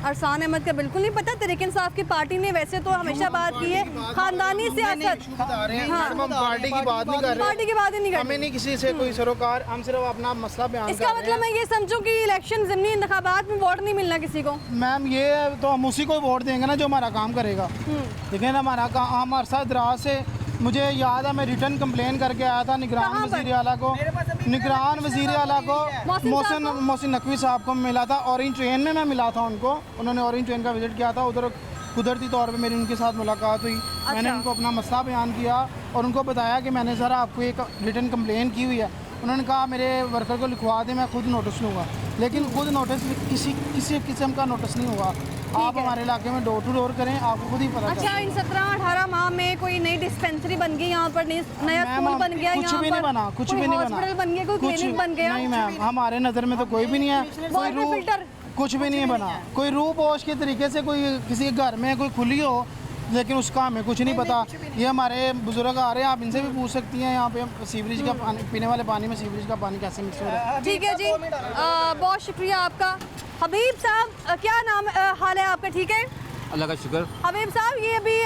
अरसान अहमद का बिल्कुल नहीं पता? तहरीक इंसाफ की पार्टी ने वैसे तो हमेशा बात की है खानदानी सियासत, बता रहे हैं हाँ। मैडम, हम पार्टी की बात नहीं कर रहे, पार्टी की बात ही नहीं हमें करते। नहीं किसी से कोई सरोकार, हम सिर्फ अपना मसला बयान इसका कर रहे मतलब मैं ये समझूं कि इलेक्शन ज़िमनी इंतखाबात में वोट नहीं मिलना किसी को। हैं। मैम ये तो हम उसी को वोट देंगे ना जो हमारा काम करेगा। लेकिन हमारा काम, हम अरसा दराज से, मुझे याद है मैं रिटर्न कंप्लेन करके आया था निगरान कहाँ पर? वजीर आला को, निगरान वजीर आला को मोहसिन नकवी साहब को मिला था। ऑरेंज ट्रेन में मैं मिला था उनको, उन्होंने ऑरेंज ट्रेन का विजिट किया था, उधर कुदरती तौर पे मेरी उनके साथ मुलाकात हुई। मैंने उनको अपना मसला बयान किया और उनको बताया कि मैंने सर आपको एक रिटर्न कंप्लेन की हुई है। उन्होंने कहा मेरे वर्कर को लिखवा दें, मैं खुद नोटिस लूँगा। लेकिन खुद नोटिस किसी किस्म का नोटिस नहीं हुआ। आप हमारे इलाके में डोर टू डोर करें, आपको खुद ही पता अच्छा, चलेगा। इन 17-18 माह में कोई नई डिस्पेंसरी बन गई यहाँ पर, नया मैम, स्कूल बन गया, कुछ यहाँ भी नहीं पर बना, कुछ कोई भी नहीं हॉस्पिटल बन गया, कोई कुछ क्लिनिक बन गया? नहीं मैम, हमारे नज़र में तो कोई भी नहीं है। कोई वाटर फिल्टर? कुछ भी नहीं बना। कोई रूह पोश के तरीके से कोई किसी घर में कोई खुली हो, लेकिन उसका हमें कुछ नहीं पता। ये हमारे बुजुर्ग आ रहे हैं, आप इनसे भी पूछ सकती हैं यहाँ पे सीवरेज का पानी, पीने वाले पानी में सीवरेज का पानी कैसे मिक्स हो रहा है। ठीक है जी, बहुत शुक्रिया आपका। हबीब साहब, क्या नाम हाल है आपका? ठीक है, अल्लाह का शुक्र। हबीब साहब, ये अभी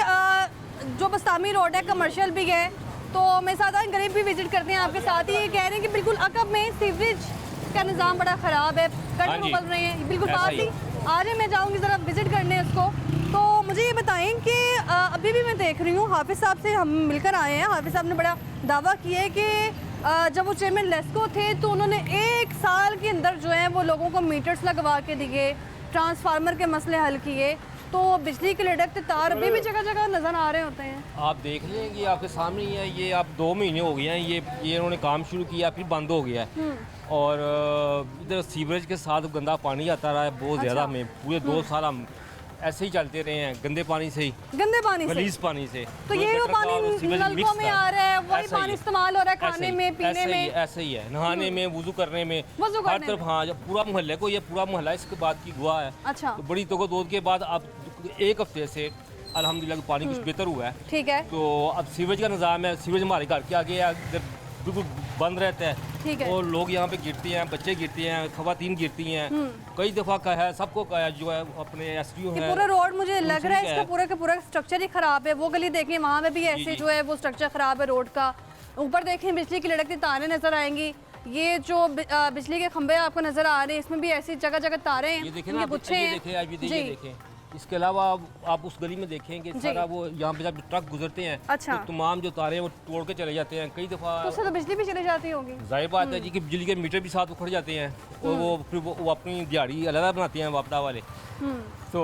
जो बस्तामी रोड है, कमर्शियल भी है, तो मेरे साथ आए गरीब भी विजिट करते हैं आपके साथ ही। ये कह रहे हैं कि बिल्कुल अकब में सीवरेज का निज़ाम बड़ा ख़राब है, हाँ गटर जी, उबल रहे हैं, बिल्कुल ऐसा पास ही ही। आज मैं जाऊँगी ज़रा विजिट करने उसको। तो मुझे ये बताएं कि अभी भी मैं देख रही हूँ हाफिज़ साहब से हम मिलकर आए हैं। हाफिज़ साहब ने बड़ा दावा किया है कि जब वो चेयरमैन लेस्को थे तो उन्होंने 1 साल के अंदर जो है वो लोगों को मीटर्स लगवा के दिए, ट्रांसफार्मर के मसले हल किए। तो बिजली के लटकते तार अभी भी जगह जगह नज़र आ रहे होते हैं। आप देख लें कि आपके सामने ही है, ये आप 2 महीने हो गए हैं, ये इन्होंने काम शुरू किया फिर बंद हो गया है। और इधर सीवरेज के साथ गंदा पानी आता रहा है बहुत ज़्यादा। में पूरे 2 साल हम ऐसे ही चलते रहे हैं, गंदे पानी से ही, गंदे पानी से, गलीज पानी से। तो ये वो पानी नलकों में आ रहा है, वही पानी इस्तेमाल हो रहा है खाने में, पीने में, ऐसे ही है, नहाने में, वुजू करने में, वुज़ू हर करने तरफ। हाँ, जब पूरा मोहल्ले को, ये पूरा मोहल्ला इसके बाद की गुआ है। अच्छा, तो बड़ी तगोद के बाद अब 1 हफ्ते से अल्हम्दुलिल्लाह पानी कुछ बेहतर हुआ है। ठीक है। तो अब सीवरेज का निज़ाम है, सीवरेज हमारे घर के आगे बिल्कुल बंद रहता है। ठीक है। और लोग यहाँ पे गिरते हैं, बच्चे गिरते हैं, खवातीन गिरती हैं। कई दफ़ा का है, सबको का है, जो है अपने एसडीओ है। पूरा रोड मुझे लग रहा है इसका है। पूरा का पूरा स्ट्रक्चर ही खराब है। वो गली देखें, वहाँ पे भी ऐसे जो है वो स्ट्रक्चर खराब है रोड का। ऊपर देखें बिजली की लटकती तारें नजर आएंगी। ये जो बिजली के खंभे आपको नजर आ रहे हैं, इसमें भी ऐसी जगह जगह तारे हैं, ये देखें इनके ना, गुच्छे ये हैं। देखें, आप ये देखें। इसके अलावा आप उस गली में देखेंगे सारा वो यहाँ पे जब ट्रक गुजरते हैं, अच्छा। तो तमाम जो तारे हैं वो तोड़ के चले जाते हैं। कई दफ़ा तो उससे तो बिजली भी चली जाती होगी। जाहिर बात है जी कि बिजली के मीटर भी साथ उखड़ जाते हैं और वो फिर वो अपनी दिहाड़ी अलग बनाते हैं वापदा वाले। तो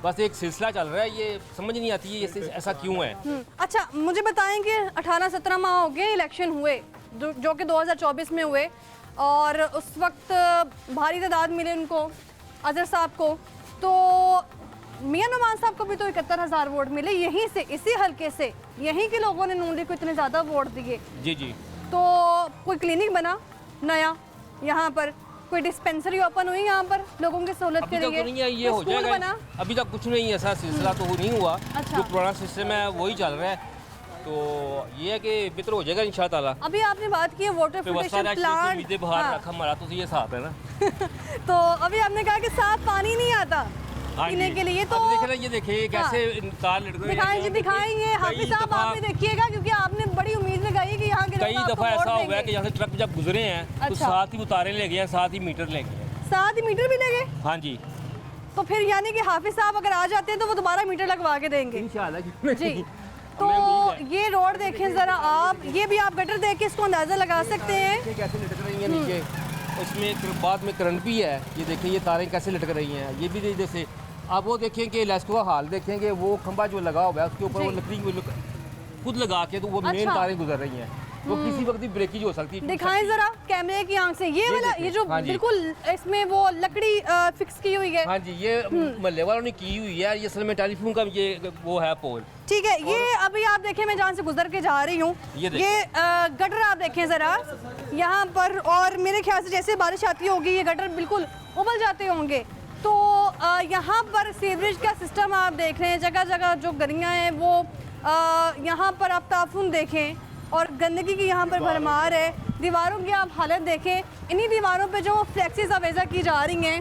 बस एक सिलसिला चल रहा है, ये समझ नहीं आती है ये ऐसा क्यों है। अच्छा, मुझे बताएं कि 18-17 माह हो गए इलेक्शन हुए, जो कि 2024 में हुए, और उस वक्त भारी तादाद मिले उनको, अजहर साहब को। तो मियां नुमान साहब को भी तो 71,000 वोट मिले यहीं से, इसी हलके से। यहीं के लोगों ने नून लीग को इतने ज़्यादा वोट दिए। जी जी। तो कोई क्लिनिक बना नया, यहाँ पर कोई डिस्पेंसरी ओपन हुई, यहाँ पर लोगों की सहूलत के अभी तक लिए तो नहीं है, ये हो स्कूल जाएगा। बना। अभी तक कुछ नहीं, ऐसा सिलसिला तो नहीं हुआ। अच्छा। जो पुराना सिस्टम है वही चल रहा है। तो ये है कि बेहतर हो जाएगा इंशाअल्लाह। अभी आपने बात की है वाटर फिल्ट्रेशन प्लांट, बाहर रखा हमारा, तो ये साफ है ना। तो अभी आपने कहा कि साफ पानी नहीं आता पीने के लिए। तो ये देखिए कैसे तार लटक रहे हैं। दिखाएं जी, दिखाएंगे हाफिज साहब, आप भी देखिएगा, क्योंकि आपने बड़ी उम्मीद लगाई कि यहाँ के लोग कई आपको दफ़ा वोट ऐसा हुआ है देंगे। कि यहाँ से ट्रक जब गुजरे हैं तो अच्छा। साथ ही वो तारे ले गए हैं, साथ ही मीटर ले गए हैं। साथ ही मीटर भी लगे। हाँ जी। तो फिर यानी कि हाफिज साहब अगर आ जाते हैं तो वो दोबारा मीटर लगवा के देंगे इंशाअल्लाह जी। तो ये रोड देखें ज़रा आप, ये भी आप गटर देख के इसको अंदाज़ा लगा सकते हैं। ये कैसे लटक रही हैं नीचे, उसमें बाद में करंट भी है। ये देखिए ये तारें कैसे लटक रही हैं। ये भी जैसे आप वो देखें कि लेस्को का हाल देखेंगे, वो खंभा जो लगा हुआ है उसके ऊपर वो लकड़ी खुद लगा के तो वो मेन अच्छा। तारें गुजर रही हैं। वो किसी वक्त भी ब्रेकेज हो सकती है। दिखाएं जरा कैमरे की आंख से, ये वाला, ये जो हाँ जी। बिल्कुल इसमें वो लकड़ी फिक्स की हुई है। हाँ जी, ये महल्ले वालों ने की हुई है। ये असल में टेलीफोन का ये वो है पोल। ठीक है, ये अभी आप देखें, मैं जहाँ से गुजर के जा रही हूँ, ये गटर आप देखें ज़रा यहाँ पर, और मेरे ख्याल से जैसे बारिश आती होगी ये गटर बिल्कुल उबल जाते होंगे। तो यहाँ पर सीवरेज का सिस्टम आप देख रहे हैं, जगह जगह जो गलियाँ हैं वो यहाँ पर आप ताफुन देखें, और गंदगी की यहाँ पर भरमार है। दीवारों की आप हालत देखें, इन्हीं दीवारों पे जो फ्लेक्सेस अवेजा की जा रही हैं,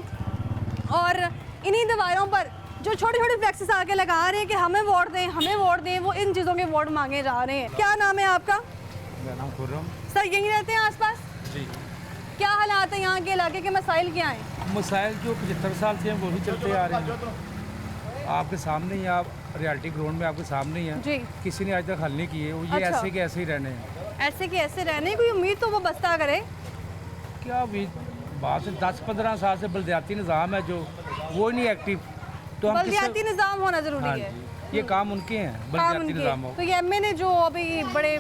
और इन्हीं दीवारों पर जो छोटे छोटे फ्लेक्सेस आके लगा रहे हैं कि हमें वोट दें, हमें वोट दें, वो इन चीज़ों के वोट मांगे जा रहे हैं। क्या नाम है आपका? मेरा नाम खुर्रम। सर यहीं रहते हैं आसपास? जी। क्या हालात है यहाँ के इलाके के, मसाइल क्या हैं? मसाइल जो 75 साल से हम वही चलते आ रहे हैं, आपके सामने ही, आप रियलिटी ग्राउंड में आपके सामने ही है। जी। किसी ने आज तक हल नहीं किए, वो ये अच्छा। ऐसे के ऐसे ही रहने हैं। ऐसे के ऐसे रहने कोई उम्मीद तो वो बस्ता करे। क्या भी बात है, 10-15 साल से बलदियाती निज़ाम है जो वो नहीं एक्टिव, तो हम बल्दियाती निज़ाम होना हाँ ज़रूरी है। जी, ये काम उनके हैं, काम बलदियाती निज़ाम हो। उनके। तो ये एमए ने जो अभी बड़े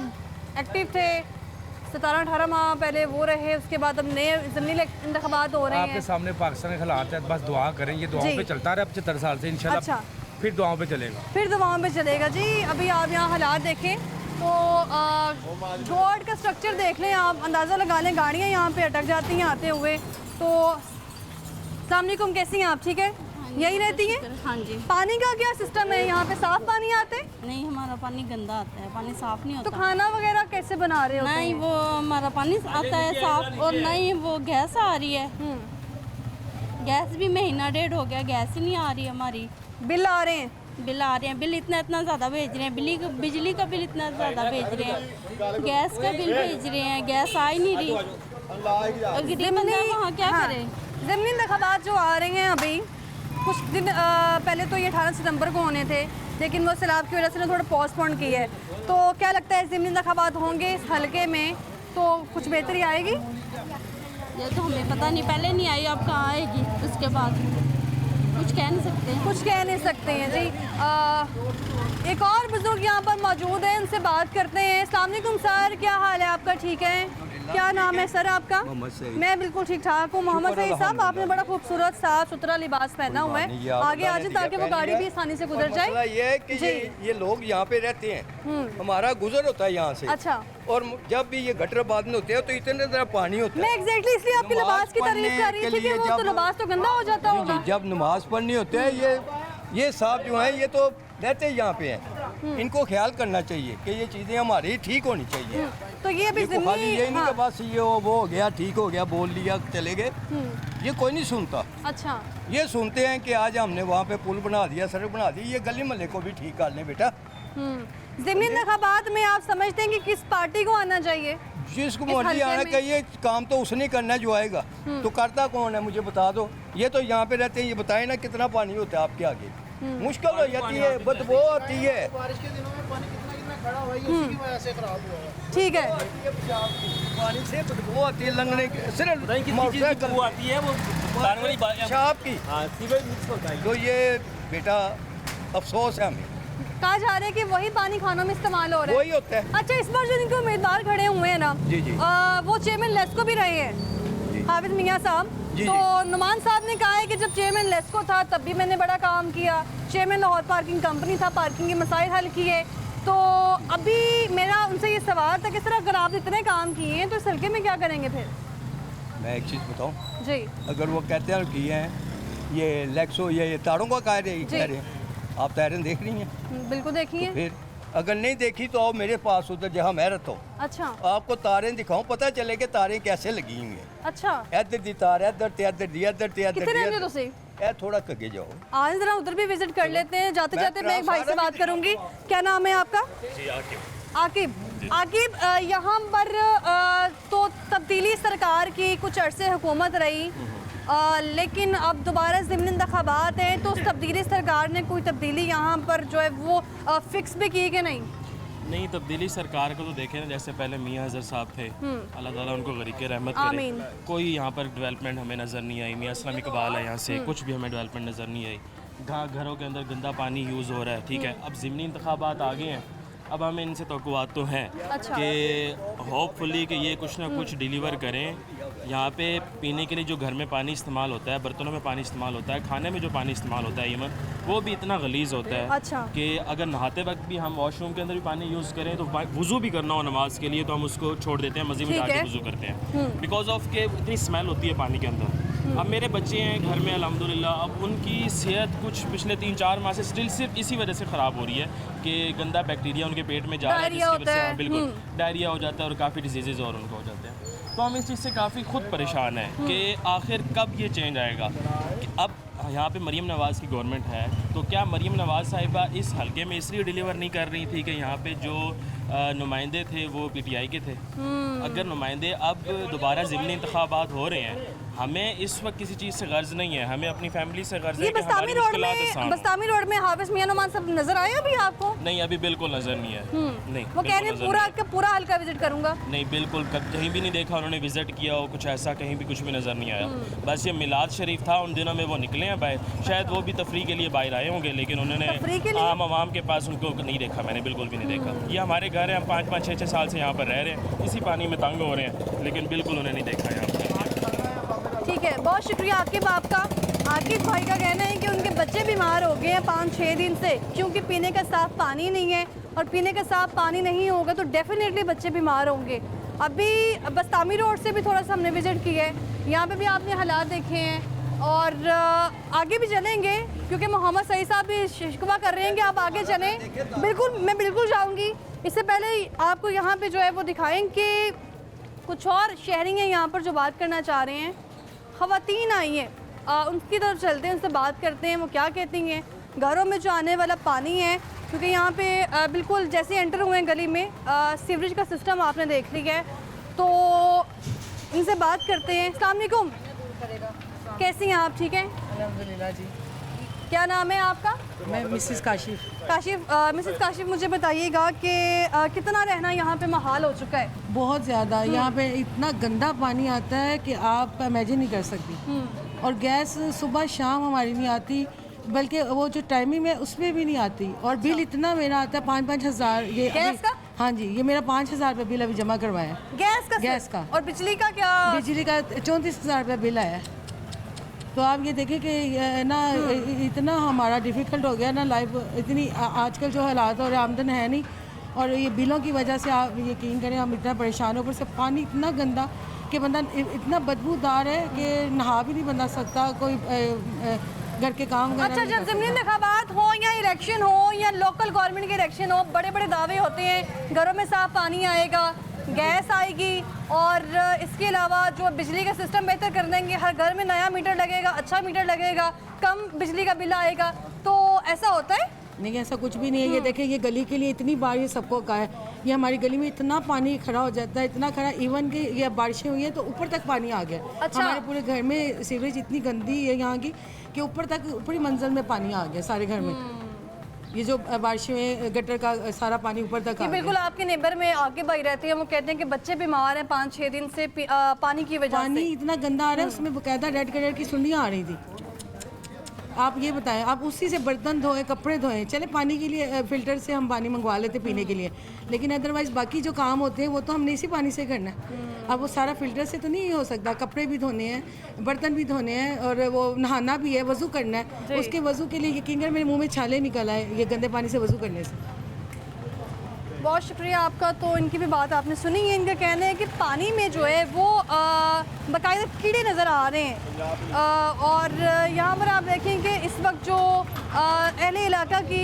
एक्टिव थे 17-18 माह पहले वो रहे, उसके बाद अब नए ज़मीनी इंतखाबात हो रहे आपके हैं। सामने पाकिस्तान के हालात है, बस दुआ करें, ये दुआओं जी। पे चलता रहा 75 साल से इंशाल्लाह। अच्छा। फिर दुआओं पे चलेगा। फिर तो वहाँ पे चलेगा जी। अभी आप यहाँ हालात देखें तो रोड का स्ट्रक्चर देख लें आप, अंदाज़ा लगा लें, गाड़ियाँ यहाँ पे अटक जाती हैं आते हुए। तो अस्सलाम वालेकुम, कैसी हैं आप? ठीक है, यही रहती हैं? हाँ जी। पानी का क्या सिस्टम है यहाँ पे? साफ पानी आते हैं? नहीं, हमारा पानी गंदा आता है, पानी साफ नहीं तो होता। खाना वगैरह कैसे बना रहे होते नहीं, हैं? वो हमारा पानी आता है साफ, और नहीं वो गैस आ रही है। गैस भी महीना डेढ़ हो गया, गैस ही नहीं आ रही हमारी। बिल आ रहे हैं? बिल आ रहे हैं, बिल इतना ज़्यादा भेज रहे हैं, बिजली का बिल इतना ज़्यादा भेज रहे हैं, गैस का बिल भेज रहे हैं, गैस आ ही नहीं रही। और गरीब बंदा वहाँ क्या करे? ज़मीनी इंतखाबात जो आ रहे हैं अभी, कुछ दिन पहले तो ये 18 सितंबर को होने थे, लेकिन वो सैलाब की वजह से थोड़ा पोस्टपोन किया है। तो क्या लगता है ज़मीनी इंतखाबात होंगे इस हलके में तो कुछ बेहतरी आएगी? ये तो हमें पता नहीं, पहले नहीं आई, अब कहाँ आएगी उसके बाद। कुछ कह नहीं सकते हैं। कुछ कह नहीं सकते हैं जी। एक और बुजुर्ग यहाँ पर मौजूद है, उनसे बात करते हैं। अस्सलाम वालेकुम सर, क्या हाल है आपका? ठीक है। क्या नाम है सर आपका? मोहम्मद सईद। मैं बिल्कुल ठीक ठाक हूँ। मोहम्मद सईद साहब, आपने बड़ा खूबसूरत साफ सुथरा लिबास पहना हुआ है, आगे आ जाए ताकि वो गाड़ी भी आसानी से गुजर मसला जाए। ये है कि ये लोग यहाँ पे रहते हैं, हमारा गुजर होता है यहाँ से। अच्छा। और जब भी ये गटर बांधने होते हैं तो इतने ज़्यादा पानी होता है। मैं एग्जैक्टली इसलिए आपके नमाज लिबास की तारीफ पढ़ने कर रही के थी कि लिए वो तो जब- लिबास तो गंदा हो जाता होगा। जी, जब नमाज पढ़नी होते हैं ये साहब जो हैं ये तो रहते यहाँ पे हैं, इनको ख्याल करना चाहिए कि ये चीज़ें हमारी ठीक होनी चाहिए। तो ये अभी देखो, खाली ज़िम्नी, यही नहीं हाँ। कि बस ये वो हो गया, ठीक हो गया, बोल लिया, चले गए, ये कोई नहीं सुनता। अच्छा। ये सुनते हैं कि आज हमने वहाँ पे पुल बना दिया, सड़क बना दी, ये गली मोहल्ले को भी ठीक कर लें बेटा। ज़िमनी इंतखाबात में आप समझते हैं कि किस पार्टी को आना चाहिए? जिसको इस मर्जी हल्के आना में? चाहिए, काम तो उसने करना है जो आएगा। तो करता कौन है मुझे बता दो। ये तो यहाँ पे रहते हैं, ये बताए ना कितना पानी होता है आपके आगे। मुश्किल हो जाती है, बदबू आती है। बारिश के दिनों में पानी कितना खड़ा हुआ है, ये उसी की वजह से खराब हुआ है। ठीक है। पानी से बदबू आती है, लंगने सिर्फ वो आती है वो वाली शराब की। हाँ, सीवेज मिक्स होता है। तो ये बेटा अफसोस है हमें, कहा जा रहा है कि वही पानी खानों में इस्तेमाल हो रहा है। वही होता है। अच्छा, इस बार जो इनके उम्मीदवार खड़े हुए हैं ना, जी, जी। वो चेयरमैन लेस्को भी रहे हैं, हाफिज मियां साहब। जी, तो जी। नुमान साहब ने कहा है कि जब चेयरमैन लेस्को था तब भी मैंने बड़ा काम किया, चेयरमैन लाहौर पार्किंग कंपनी था, पार्किंग के मसाइल हल किए। तो अभी मेरा उनसे ये सवाल था कि सर अगर आप इतने काम किए हैं तो इस हल्के में क्या करेंगे फिर? मैं एक चीज़ बताऊँ, जी अगर वो कहते हैं किए हैं ये लेक्सो ये तारों का कह रहे हैं, आप तारें देख रही हैं? बिल्कुल देखिए। फिर अगर नहीं देखी तो आओ मेरे पास, उधर जहाँ मैं रहता हूँ, अच्छा आपको तारें दिखाऊं, पता चले कि तारें कैसे लगी हुई हैं। अच्छा, इधर दी तार इधर ते इधर दी इधर ते इधर कितने रहते हो तुसी? ए थोड़ा कगे जाओ। आज जरा उधर भी विजिट कर लेते हैं। जाते जाते मैं एक भाई से बात करूंगी। क्या नाम है आपका? जी, आकिब। आकिब, यहाँ पर तो तब्दीली सरकार की कुछ अरसे हुकूमत रही, लेकिन अब दोबारा ज़िमनी इंतखाबात हैं, तो उस तब्दीली सरकार ने कोई तब्दीली यहाँ पर जो है वो फिक्स भी की कि नहीं? नहीं, तब्दीली सरकार को तो देखें ना, जैसे पहले मियाँ हज़र साहब थे, अल्लाह ताला उनको गरीक़ रहमत करे, आमीन। कोई यहाँ पर डेवलपमेंट हमें नज़र नहीं आई। मियाँ असलम इकबाल है, यहाँ से कुछ भी हमें डेवलपमेंट नज़र नहीं आई। घरों के अंदर गंदा पानी यूज़ हो रहा है, ठीक है। अब ज़िमनी इंतखाबात आ गए हैं, अब हमें इनसे तवक्कुआत तो हैं अच्छा। कि होपफुली कि ये कुछ ना कुछ डिलीवर करें। यहाँ पे पीने के लिए जो घर में पानी इस्तेमाल होता है, बर्तनों में पानी इस्तेमाल होता है, खाने में जो पानी इस्तेमाल होता है इवन, वो भी इतना गलीज़ होता है अच्छा। कि अगर नहाते वक्त भी हम वॉशरूम के अंदर भी पानी यूज़ करें तो वज़ू भी करना हो नमाज के लिए तो हम उसको छोड़ देते हैं, मज़े में ठीक जाके है। वज़ू करते हैं, बिकॉज ऑफ के इतनी स्मेल होती है पानी के अंदर। अब मेरे बच्चे हैं घर में अल्हम्दुलिल्लाह, अब उनकी सेहत कुछ पिछले 3-4 माह से स्टिल सिर्फ इसी वजह से ख़राब हो रही है कि गंदा बैक्टीरिया उनके पेट में जा रहा है, डायरिया जिसकी वजह होता से है। हाँ, बिल्कुल डायरिया हो जाता है और काफ़ी डिजीज़ और उनको हो जाते हैं। तो हम इस चीज़ से काफ़ी खुद परेशान हैं कि आखिर कब ये चेंज आएगा। कि अब यहाँ पे मरीम नवाज़ की गवर्नमेंट है, तो क्या मरीम नवाज़ साहिबा इस हलके में इसलिए डिलीवर नहीं कर रही थी कि यहाँ पे जो नुमाइंदे थे वो पीटीआई के थे? अगर नुमाइंदे अब दोबारा ज़िमनी इंतखाबात हो रहे हैं, हमें इस वक्त किसी चीज़ से गर्ज नहीं है, हमें अपनी फैमिली से गर्ज ये है कि बस्तामी हमारी रोड मुश्किलात में, आसान हो। बस्तामी रोड में हाफिज मियां नुमान सब नजर आए अभी आपको? नहीं, अभी बिल्कुल नज़र नहीं है। नहीं, वो कह बिल्कुल रहे हैं नज़र पूरा नहीं है। का पूरा हल्का विजिट करूंगा। नहीं, बिल्कुल कहीं भी नहीं देखा उन्होंने विज़िट किया हो, कुछ ऐसा कहीं भी कुछ भी नज़र नहीं आया। बस ये मिलाद शरीफ था, उन दिनों में वो निकले हैं बाहर, शायद वो भी तफरीह के लिए बाहर आए होंगे, लेकिन उन्होंने तफरीह के लिए? आम आवाम के पास उनको नहीं देखा, मैंने बिल्कुल भी नहीं देखा। ये हमारे घर हैं, हम 5-5, 6-6 साल से यहाँ पर रह रहे हैं, इसी पानी में तंग हो रहे हैं, लेकिन बिल्कुल उन्हें नहीं देखा यहाँ पर। ठीक है, बहुत शुक्रिया आकिब आपका। आकिब भाई का कहना है कि उनके बच्चे बीमार हो गए हैं 5-6 दिन से, क्योंकि पीने का साफ़ पानी नहीं है, और पीने का साफ़ पानी नहीं होगा तो डेफिनेटली बच्चे बीमार होंगे। अभी बस्तामी रोड से भी थोड़ा सा हमने विज़िट किया है, यहाँ पे भी आपने हालात देखे हैं, और आगे भी चलेंगे क्योंकि मोहम्मद सईद साहब भी शिकवा कर रहे हैं कि आप आगे चलें। बिल्कुल, मैं बिल्कुल जाऊँगी। इससे पहले आपको यहाँ पर जो है वो दिखाएँ कि कुछ और शहरी हैं यहाँ पर जो बात करना चाह रहे हैं। ख़वातीन आई हैं, उनकी तरफ चलते हैं, उनसे बात करते हैं वो क्या कहती हैं। घरों में जो आने वाला पानी है, क्योंकि यहाँ पे बिल्कुल जैसे एंटर हुए हैं गली में सीवरेज का सिस्टम आपने देख लिया है, तो इनसे बात करते हैं। अस्सलाम वालेकुम, कैसी हैं आप? ठीक हैं अल्हम्दुलिल्लाह जी। क्या नाम है आपका? मैं मिसिस काशिफ। मिसेस काशिफ, मुझे बताइएगा कि कितना रहना यहाँ पे महाल हो चुका है? बहुत ज़्यादा यहाँ पे इतना गंदा पानी आता है कि आप इमेजिन नहीं कर सकती। और गैस सुबह शाम हमारी नहीं आती, बल्कि वो जो टाइमिंग है उसमें भी नहीं आती। और बिल इतना मेरा आता है 5-5 हज़ार। ये गैस का? हाँ जी, ये मेरा 5,000 रुपये बिल अभी जमा करवाया है गैस का। और बिजली का क्या? बिजली का 34,000 रुपये बिल आया है। तो आप ये देखें कि ना इतना हमारा डिफ़िकल्ट हो गया ना लाइफ, इतनी आजकल जो हालात और आमदन है नहीं, और ये बिलों की वजह से आप यकीन करें हम इतना परेशान हो। ऊपर से पानी इतना गंदा कि बंदा इतना बदबूदार है कि नहा भी नहीं बंदा सकता, कोई घर के काम वगैरह अच्छा, नहीं जब कर सकता। ज़मीनी इंतखाबात हो या इलेक्शन हो या लोकल गवर्नमेंट के इलेक्शन हो, बड़े बड़े दावे होते हैं, घरों में साफ पानी आएगा, गैस आएगी, और इसके अलावा जो बिजली का सिस्टम बेहतर कर देंगे, हर घर में नया मीटर लगेगा, अच्छा मीटर लगेगा, कम बिजली का बिल आएगा। तो ऐसा होता है? नहीं, ऐसा कुछ भी नहीं है। ये देखें, ये गली के लिए इतनी बार ये सबको कहा है, ये हमारी गली में इतना पानी खड़ा हो जाता है, इतना खड़ा, इवन कि ये बारिशें हुई हैं तो ऊपर तक पानी आ गया। अच्छा। हमारे पूरे घर में सीवरेज इतनी गंदी है यहाँ की कि ऊपर तक ऊपरी मंजिल में पानी आ गया सारे घर में। ये जो बारिशें में गटर का सारा पानी ऊपर तक आ गया। बिल्कुल, आपके नेबर में आगे भाई रहते हैं, वो कहते हैं कि बच्चे बीमार हैं 5-6 दिन से पानी की वजह पानी से। इतना गंदा आ रहा है, उसमें बाकायदा रेड कलर की सुंडियाँ आ रही थी। आप ये बताएं, आप उसी से बर्तन धोएं, कपड़े धोएं, चले पानी के लिए फ़िल्टर से हम पानी मंगवा लेते पीने के लिए, लेकिन अदरवाइज़ बाकी जो काम होते हैं वो तो हमने इसी पानी से करना है। अब वो सारा फ़िल्टर से तो नहीं हो सकता। कपड़े भी धोने हैं, बर्तन भी धोने हैं, और वो नहाना भी है, वज़ू करना है। उसके वज़ू के लिए यकीन कर मेरे मुँह में छाले निकल आए ये गंदे पानी से वज़ू करने से। बहुत शुक्रिया आपका। तो इनकी भी बात आपने सुनी है। इनका कहना है कि पानी में जो है वो बाकायदा कीड़े नज़र आ रहे हैं, और यहाँ पर आप देखें कि इस वक्त जो अहले इलाका की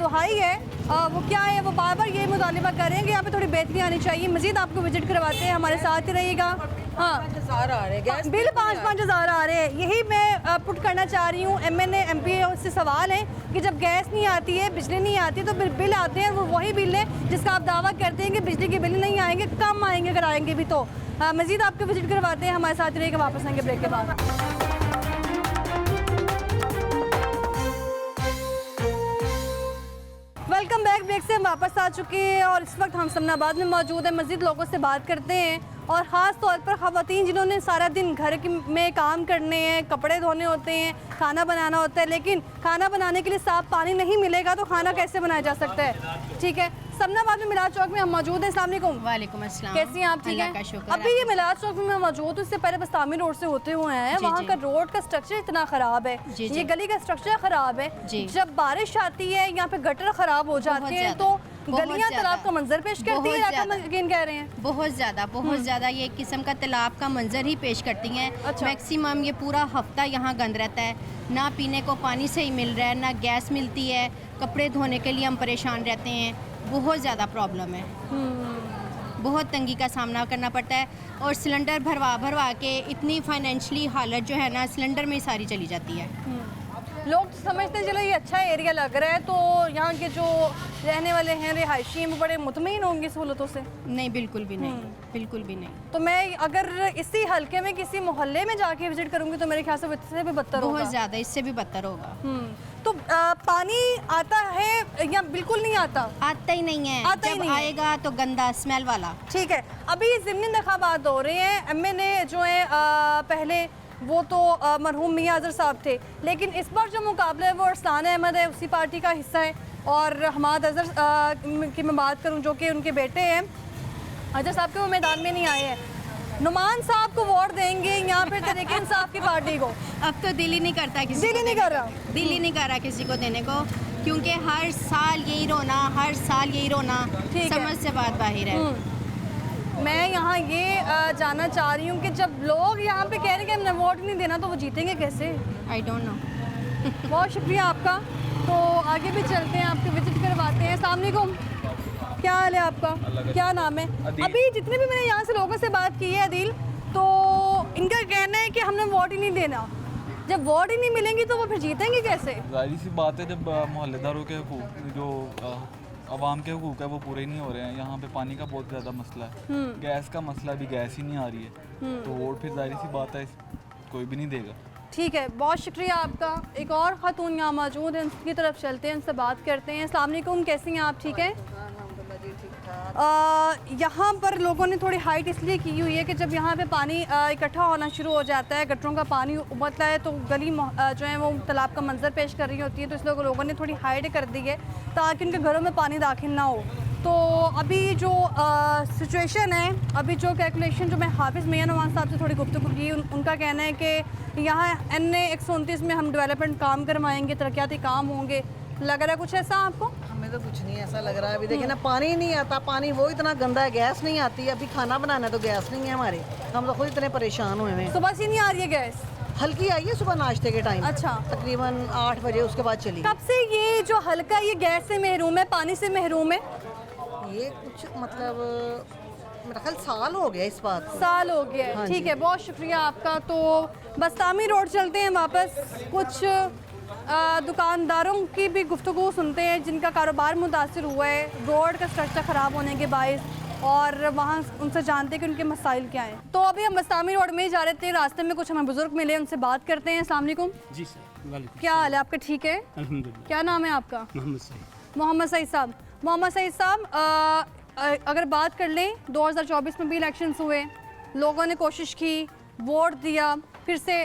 दुहाई है वो क्या है, वो बार बार ये मुतालिबा कर रहे हैं कि यहाँ पे थोड़ी बेहतरी आनी चाहिए। मज़ीद आपको विजिट करवाते हैं, हमारे साथ ही रहिएगा। हाँ, 5,000 आ रहे हैं, बिल 5-5 हज़ार आ रहे हैं। यही मैं पुट करना चाह रही हूँ। MNA MP से सवाल है कि जब गैस नहीं आती है, बिजली नहीं आती है, तो बिल आते हैं, वो वही बिल है जिसका आप दावा करते हैं कि बिजली के बिल नहीं आएंगे, कम आएंगे अगर आएंगे भी तो। मज़ीद आपको विजिट करवाते हैं, हमारे साथ रहेगा। वापस आएंगे ब्रेक के बाद। Welcome back. ब्रेक से हम वापस आ चुके हैं और इस वक्त हम समनाबाद में मौजूद हैं। मज़ीद लोगों से बात करते हैं, और ख़ास तौर पर ख़वातीन जिन्होंने सारा दिन घर में काम करने हैं, कपड़े धोने होते हैं, खाना बनाना होता है, लेकिन खाना बनाने के लिए साफ़ पानी नहीं मिलेगा तो खाना कैसे बनाया जा सकता है? ठीक है, समनाबाद में मिलाद चौक में हम मौजूद हैं। अस्सलाम वालेकुम। वालेकुम अस्सलाम। कैसी हैं आप? ठीक है। अभी ये मिलाद चौक में मैं मौजूद हूँ, इससे पहले बस्तामी रोड से होते हुए हैं। वहाँ का रोड का स्ट्रक्चर इतना ख़राब है, ये गली का स्ट्रक्चर ख़राब है। जब बारिश आती है यहाँ पे गटर ख़राब हो जाते हैं तो गलियाँ तालाब का मंजर पेश करती है। कह रहे हैं बहुत ज़्यादा ये एक किस्म का तालाब का मंजर ही पेश करती हैं। मैक्सिमम ये पूरा हफ्ता यहाँ गंद रहता है, ना पीने को पानी सही मिल रहा है, ना गैस मिलती है, कपड़े धोने के लिए हम परेशान रहते हैं। बहुत ज़्यादा प्रॉब्लम है, बहुत तंगी का सामना करना पड़ता है, और सिलेंडर भरवा के इतनी फाइनेंशियली हालत जो है ना सिलेंडर में ही सारी चली जाती है। लोग समझते हैं चलो ये अच्छा एरिया लग रहा है, तो यहाँ के जो रहने वाले हैं रिहायशी हैं वो बड़े मुतमईन होंगे सहूलतों से। नहीं, बिल्कुल भी नहीं, बिल्कुल भी नहीं। तो मैं अगर इसी हल्के में किसी मोहल्ले में जाके विजिट करूँगी तो मेरे ख्याल से इससे भी बदतर होगा। बहुत ज़्यादा, इससे भी बदतर होगा। तो पानी आता है या बिल्कुल नहीं आता? आता ही नहीं है, आता ही नहीं आएगा तो गंदा स्मेल वाला। ठीक है, अभी ज़िमनी इंतखाबात हो रहे हैं। MNA जो है पहले वो तो मरहूम मियां अज़हर साहब थे, लेकिन इस बार जो मुकाबला है वो अरसलान अहमद है, उसी पार्टी का हिस्सा है। और हमाद अज़हर की मैं बात करूं जो कि उनके बेटे हैं, अज़हर साहब के वो मैदान में नहीं आए हैं। नुमान साहब को वोट देंगे या फिर तहरीक इंसाफ की पार्टी को? अब तो दिल ही नहीं करता किसी दिल ही नहीं कर रहा, दिल ही नहीं कर रहा किसी को देने को, क्योंकि हर साल यही रोना, हर साल यही रोना, समझ से बात बाहर है। मैं यहाँ ये जानना चाह रही हूँ कि जब लोग यहाँ पे कह रहे हैं कि हमने वोट नहीं देना तो वो जीतेंगे कैसे? I don't know. बहुत शुक्रिया आपका। तो आगे भी चलते हैं, आपको विजिट करवाते हैं। अस्सलाम वालेकुम, क्या हाल है आपका? क्या नाम है? अभी जितने भी मैंने यहाँ से लोगों से बात की है अदील, तो इनका कहना है कि हमने वोट ही नहीं देना। जब वोट ही नहीं मिलेंगी तो वो फिर जीतेंगे कैसे? जाहिर सी बात है, जब मोहल्लेदारों के जो आवाम के हुकूक है वो पूरे नहीं हो रहे हैं। यहाँ पे पानी का बहुत ज़्यादा मसला है, गैस का मसला भी, गैस ही नहीं आ रही है, तो वोट फिर जाहिर सी बात है कोई भी नहीं देगा। ठीक है, बहुत शुक्रिया आपका। एक और ख़ातून यहाँ मौजूद है, उनकी तरफ चलते हैं, उनसे बात करते हैं। अस्सलाम वालेकुम, कैसी हैं आप? ठीक है, यहाँ पर लोगों ने थोड़ी हाइट इसलिए की हुई है कि जब यहाँ पे पानी इकट्ठा होना शुरू हो जाता है, गटरों का पानी उबलता है, तो गली जो है वो तालाब का मंजर पेश कर रही होती है, तो इसलिए लोगों ने थोड़ी हाइट कर दी है ताकि उनके घरों में पानी दाखिल ना हो। तो अभी जो सिचुएशन है, अभी जो कैलकुलेशन जो मैं हाफिज़ मियां नवाज़ साहब से थोड़ी गुफ्तगू की, उनका कहना है कि यहाँ NA 129 में हम डेवलपमेंट काम करवाएंगे, तरक्याती काम होंगे। लग रहा है कुछ ऐसा आपको? हमें तो कुछ नहीं ऐसा लग रहा है। अभी देखिए ना, पानी नहीं आता, पानी वो इतना गंदा है, गैस नहीं आती। अभी खाना बनाना है तो गैस नहीं है हमारे, हम तो खुद इतने परेशान हुए हैं। सुबह से नहीं आ रही है गैस? हल्की आई है सुबह नाश्ते के टाइम। अच्छा। तकरीबन 8 बजे, उसके बाद चली। कब से ये जो हल्का ये गैस से महरूम है, पानी से महरूम है? ये कुछ मतलब मेरा ख्याल साल हो गया इस बात को। साल हो गया। हाँ ठीक जी। है, बहुत शुक्रिया आपका। तो बस्तामी रोड चलते हैं वापस, कुछ दुकानदारों की भी गुफ्तगू सुनते हैं जिनका कारोबार मुतासिर हुआ है रोड का स्ट्रक्चर ख़राब होने के बायस, और वहाँ उनसे जानते हैं कि उनके मसाइल क्या हैं। तो अभी हम बस्तामी रोड में ही जा रहे थे, रास्ते में कुछ हमें बुजुर्ग मिले, उनसे बात करते हैं। अस्सलाम वालेकुम। जी सर। क्या हाल है आपका? ठीक है अल्हम्दुलिल्लाह। क्या नाम है आपका? मोहम्मद सईद। मोहम्मद सईद साहब। मोहम्मद सईद साहब, अगर बात कर लें 2024 में भी इलेक्शंस हुए, लोगों ने कोशिश की, वोट दिया, फिर से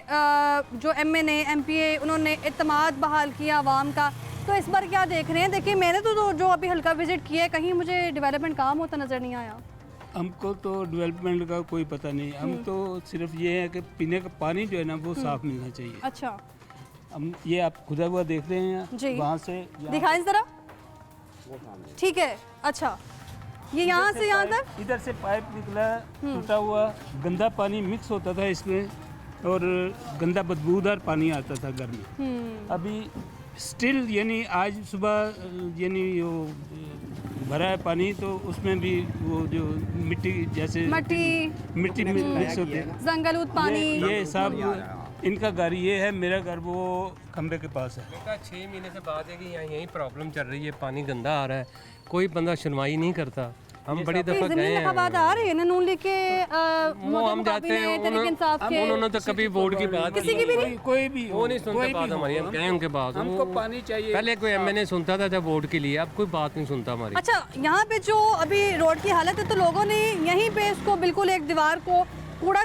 जो MNA MPA उन्होंने इत्तेमाद बहाल किया आवाम का, तो इस बार क्या देख रहे हैं? देखिए मैंने तो जो अभी हल्का विजिट किया है, कहीं मुझे डेवलपमेंट काम होता नज़र नहीं आया। हमको तो डेवलपमेंट का कोई पता नहीं, हम तो सिर्फ ये है कि पीने का पानी जो है ना वो साफ मिलना चाहिए। अच्छा। हम ये आप खुदा हुआ देख रहे हैं जी, वहाँ से दिखाएं ज़रा। ठीक है, अच्छा, ये यहाँ से यहाँ तक इधर से पाइप निकला, टूटा हुआ गंदा पानी मिक्स होता था इसमें, और गंदा बदबूदार पानी आता था घर में। अभी स्टिल यानी आज सुबह यानी वो भरा है पानी, तो उसमें भी वो जो मिट्टी जैसे मिट्टी मिक्स होती है, जंगलूत पानी। ये सब इनका घर ये है, मेरा घर वो खंबे के पास है। बेटा 6 महीने से बात है कि यहाँ यही प्रॉब्लम चल रही है, पानी गंदा आ रहा है, कोई बंदा सुनवाई नहीं करता। हम बड़ी दफा गए हैं, बात आ रही है ना नून लेके वो हम जाते हैं, उन्होंने तो कभी वोट की बात किसी की भी नहीं, कोई भी वो नहीं सुनते बात हमारी, हम गए उनके पास, हमको पानी चाहिए। पहले कोई MNA सुनता था जब वोट के लिए, अब कोई बात नहीं सुनता हमारी। अच्छा, यहाँ पे जो अभी रोड की हालत है, तो लोगों ने यहीं पे इसको बिल्कुल एक दीवार को कूड़ा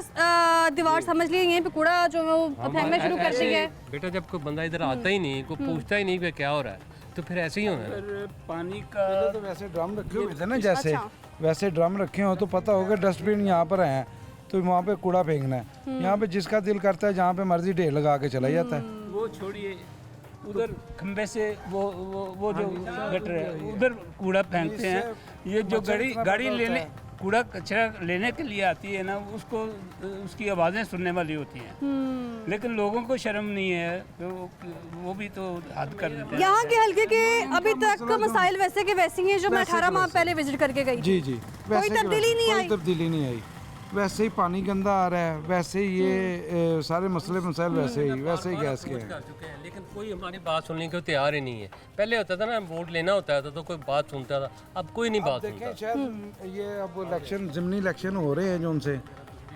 दीवार समझ लिया, यहीं पे कूड़ा जो वो फेंकना शुरू कर दिया है। बेटा जब कोई बंदा इधर आता ही नहीं, कोई पूछता ही नहीं कि क्या हो रहा है, तो फिर ऐसे ही होना है। पानी का तो वैसे ड्रम रखे हुए थे ना, जैसे वैसे ड्रम रखे हो तो पता होगा डस्टबिन यहाँ पर हैं, तो वहाँ पे कूड़ा फेंकना है। यहाँ पे जिसका दिल करता है जहाँ पे मर्जी ढेर लगा के चला जाता है। वो छोड़िए, उधर खंबे से वो जो गटर है उधर कूड़ा फेंकते हैं। ये जो गाड़ी लेने कूड़ा कचरा लेने के लिए आती है ना, उसको उसकी आवाज़ें सुनने वाली होती हैं, लेकिन लोगों को शर्म नहीं है, तो वो भी तो हद कर देते हैं। यहाँ के हल्के के अभी तक मसाइल वैसे के वैसे ही हैं जो मैं 18 माह पहले विजिट करके गई। जी जी, कोई तब्दीली नहीं आई। कोई तब्दीली नहीं आई, वैसे ही पानी गंदा आ रहा है, वैसे ही ये सारे मसाइल वैसे ही गैस के हैं। लेकिन कोई हमारी बात सुनने को तैयार ही नहीं है। पहले होता था ना, वोट लेना होता था तो कोई बात सुनता था, अब कोई नहीं बात सुनता। देखें शायद ये अब इलेक्शन ज़िमनी इलेक्शन हो रहे हैं जो उनसे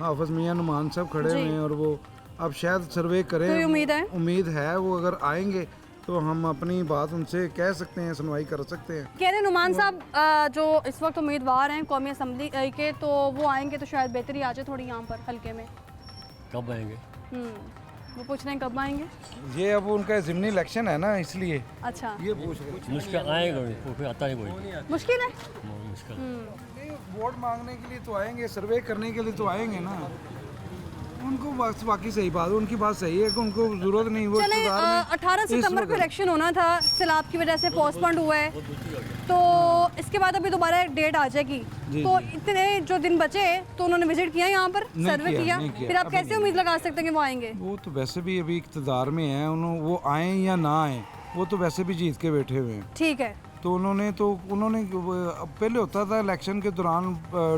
हाफिज़ मियां नुमान सब खड़े हुए हैं, और वो अब शायद सर्वे करें। उम्मीद है वो अगर आएंगे तो हम अपनी बात उनसे कह सकते हैं, सुनवाई कर सकते हैं। कह रहे नुमान साहब जो इस वक्त उम्मीदवार हैं कौमी असम्बली के, तो वो आएंगे तो शायद बेहतरी आ जाए थोड़ी यहाँ पर हल्के में। कब आएंगे? वो पूछ रहे हैं कब आएंगे। ये अब उनका ज़िमनी इलेक्शन है ना, इसलिए अच्छा ये पूछ रहे हैं। मुश्किल आएगा, कोई आता है, कोई मुश्किल है। मुश्किल वोट मांगने के लिए तो आएंगे, सर्वे करने के लिए तो आएंगे ना। उनको बाकी सही बात, उनकी बात सही है कि उनको जरूरत नहीं। वो चले 18 सितंबर को इलेक्शन होना था, सैलाब की वजह से पोस्टपोन्ड हुआ है, तो इसके बाद अभी दोबारा डेट आ जाएगी। तो इतने जो दिन बचे तो उन्होंने विजिट किया यहाँ पर, सर्वे किया, फिर आप कैसे उम्मीद लगा सकते हैं कि वो आएंगे? वो तो वैसे भी अभी इक़्तिदार में है, वो आए या ना आए, वो तो वैसे भी जीत के बैठे हुए हैं। ठीक है। तो उन्होंने पहले होता था इलेक्शन के दौरान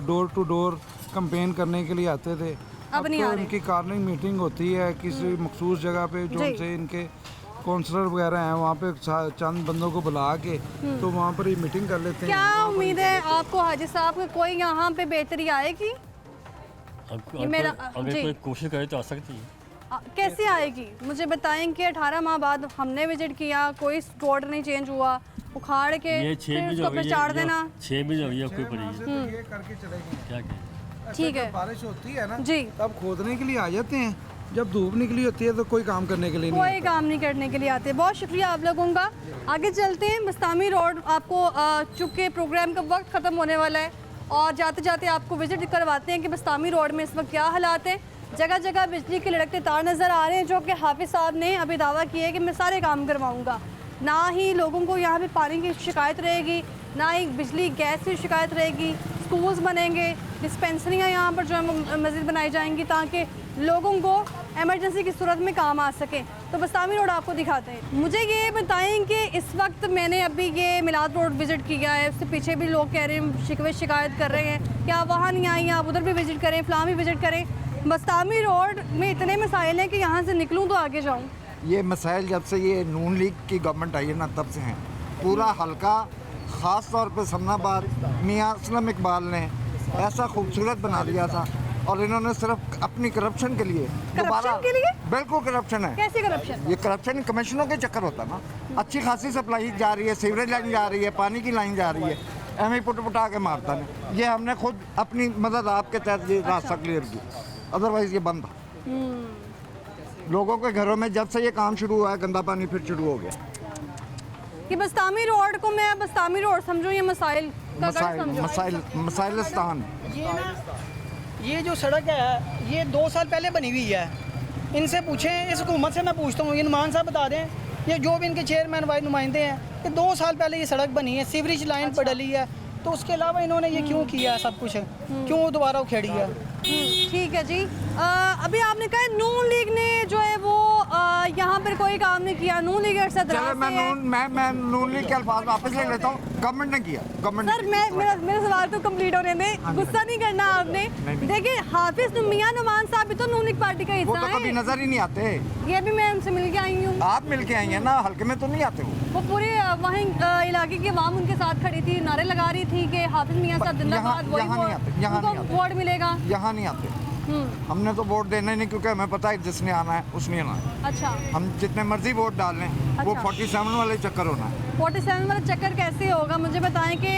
डोर टू डोर कैंपेन करने के लिए आते थे। अब नहीं तो आ रहे। इनकी कार्निंग मीटिंग होती है किसी मखसूस जगह पे, जो उनसे इनके काउंसलर वगैरह हैं वहाँ पे चंद बंदों को बुला के तो वहाँ पर ही मीटिंग कर लेते हैं। क्या उम्मीद है आपको हाजी साहब, कोई यहाँ पे बेहतरी आएगी? अगर कोई कोशिश करे तो आ सकती है। कैसे आएगी मुझे बताएं कि 18 माह बाद हमने विजिट किया, कोई रोड नहीं चेंज हुआ, उखाड़ के ये फिर उसको प्रचार देना। 6 बजे हो गई कोई पड़ी ये करके चले गए क्या क्या ठीक है। बारिश होती है ना जी, तब खोदने के लिए आ जाते हैं, जब धूप निकली होती है तो कोई काम करने के लिए नहीं कोई काम नहीं करने के लिए आते। बहुत शुक्रिया आप लोगों का। आगे चलते हैं। बस्तामी रोड आपको चूँकि प्रोग्राम का वक्त ख़त्म होने वाला है और जाते जाते आपको विजिट करवाते हैं कि बस्तामी रोड में इस वक्त क्या हालात हैं। जगह जगह बिजली के लड़कते तार नज़र आ रहे हैं, जो कि हाफिज़ साहब ने अभी दावा किया है कि मैं सारे काम करवाऊँगा। ना ही लोगों को यहाँ पे पानी की शिकायत रहेगी, ना ही बिजली गैस की शिकायत रहेगी। स्कूल्स बनेंगे, डिस्पेंसरियाँ यहाँ पर जो है मज़ीद बनाई जाएंगी ताकि लोगों को एमरजेंसी की सूरत में काम आ सके। तो बस्तामी रोड आपको दिखाते हैं। मुझे ये बताएं कि इस वक्त मैंने अभी ये मिलाद रोड विज़िट किया है, उससे पीछे भी लोग कह रहे हैं शिकायत कर रहे हैं कि आप वहाँ नहीं आई, आप उधर भी विज़िट करें, फलां भी विज़िट करें। बस्तामी रोड में इतने मसाइल हैं कि यहाँ से निकलूँ तो आगे जाऊँ। ये मसाइल जब से ये नून लीग की गवर्नमेंट आई है ना तब से हैं। पूरा हल्का ख़ास तौर पे समनाबाद मियाँ असलम इकबाल ने ऐसा खूबसूरत बना दिया था और इन्होंने सिर्फ अपनी करप्शन के लिए बिल्कुल करप्शन है। कैसे करप्शन? ये करप्शन कमीशनों के चक्कर होता है ना। अच्छी खासी सप्लाई जा रही है, सीवरेज लाइन जा रही है, पानी की लाइन जा रही है, एम पुटा के मारता है। ये हमने खुद अपनी मदद आपके तहत ये रास्ता क्लियर की, अदरवाइज़ ये बंद था। लोगों के घरों में जब से ये काम शुरू हुआ है गंदा पानी फिर शुरू हो गया। कि बस्तामी रोड को मैं बस्तामी रोड समझूं, ये मसाइलिस्तान। ये जो सड़क है ये 2 साल पहले बनी हुई है। इनसे पूछें, इस हुकूमत से मैं पूछता हूँ, ये नुमान साहब बता दें, ये जो भी इनके चेयरमैन वाइज नुमाइंदे हैं, ये 2 साल पहले ये सड़क बनी है, सीवरेज लाइन पर डली है, तो उसके अलावा इन्होंने ये क्यों किया है? सब कुछ क्यों दोबारा उखेड़ी है? ठीक है जी। अभी आपने कहा नून लीग ने जो है वो यहाँ पर कोई काम नहीं किया। नून लीग मैं नून लीग के अल्फाज वापस ले लेता हूँ। गवर्नमेंट ने किया। गवर्नमेंट सर मेरा सवाल तो कंप्लीट होने में, गुस्सा नहीं करना आपने। देखिए हाफिज मियां नुमान साहब भी तो नून लीग पार्टी का हिस्सा है। वो तो कभी नजर ही नहीं आते। ये भी मैं उनसे मिल के आई हूँ। आप मिल के आई हैं ना, हल्के में तो नहीं आते वो पूरे वहीं इलाके की आवाम उनके साथ खड़ी थी, नारे लगा रही थी कि हाफिज मियां साहब जिंदाबाद, वही वोट मिलेगा। यहाँ नहीं आते। हमने तो वोट देना ही नहीं, क्योंकि हमें पता है जिसने आना है उसने आना है। अच्छा, हम जितने मर्जी वोट डाल लें। अच्छा। वो 47 वाले चक्कर होना है। 47 वाला चक्कर कैसे होगा? मुझे बताएं कि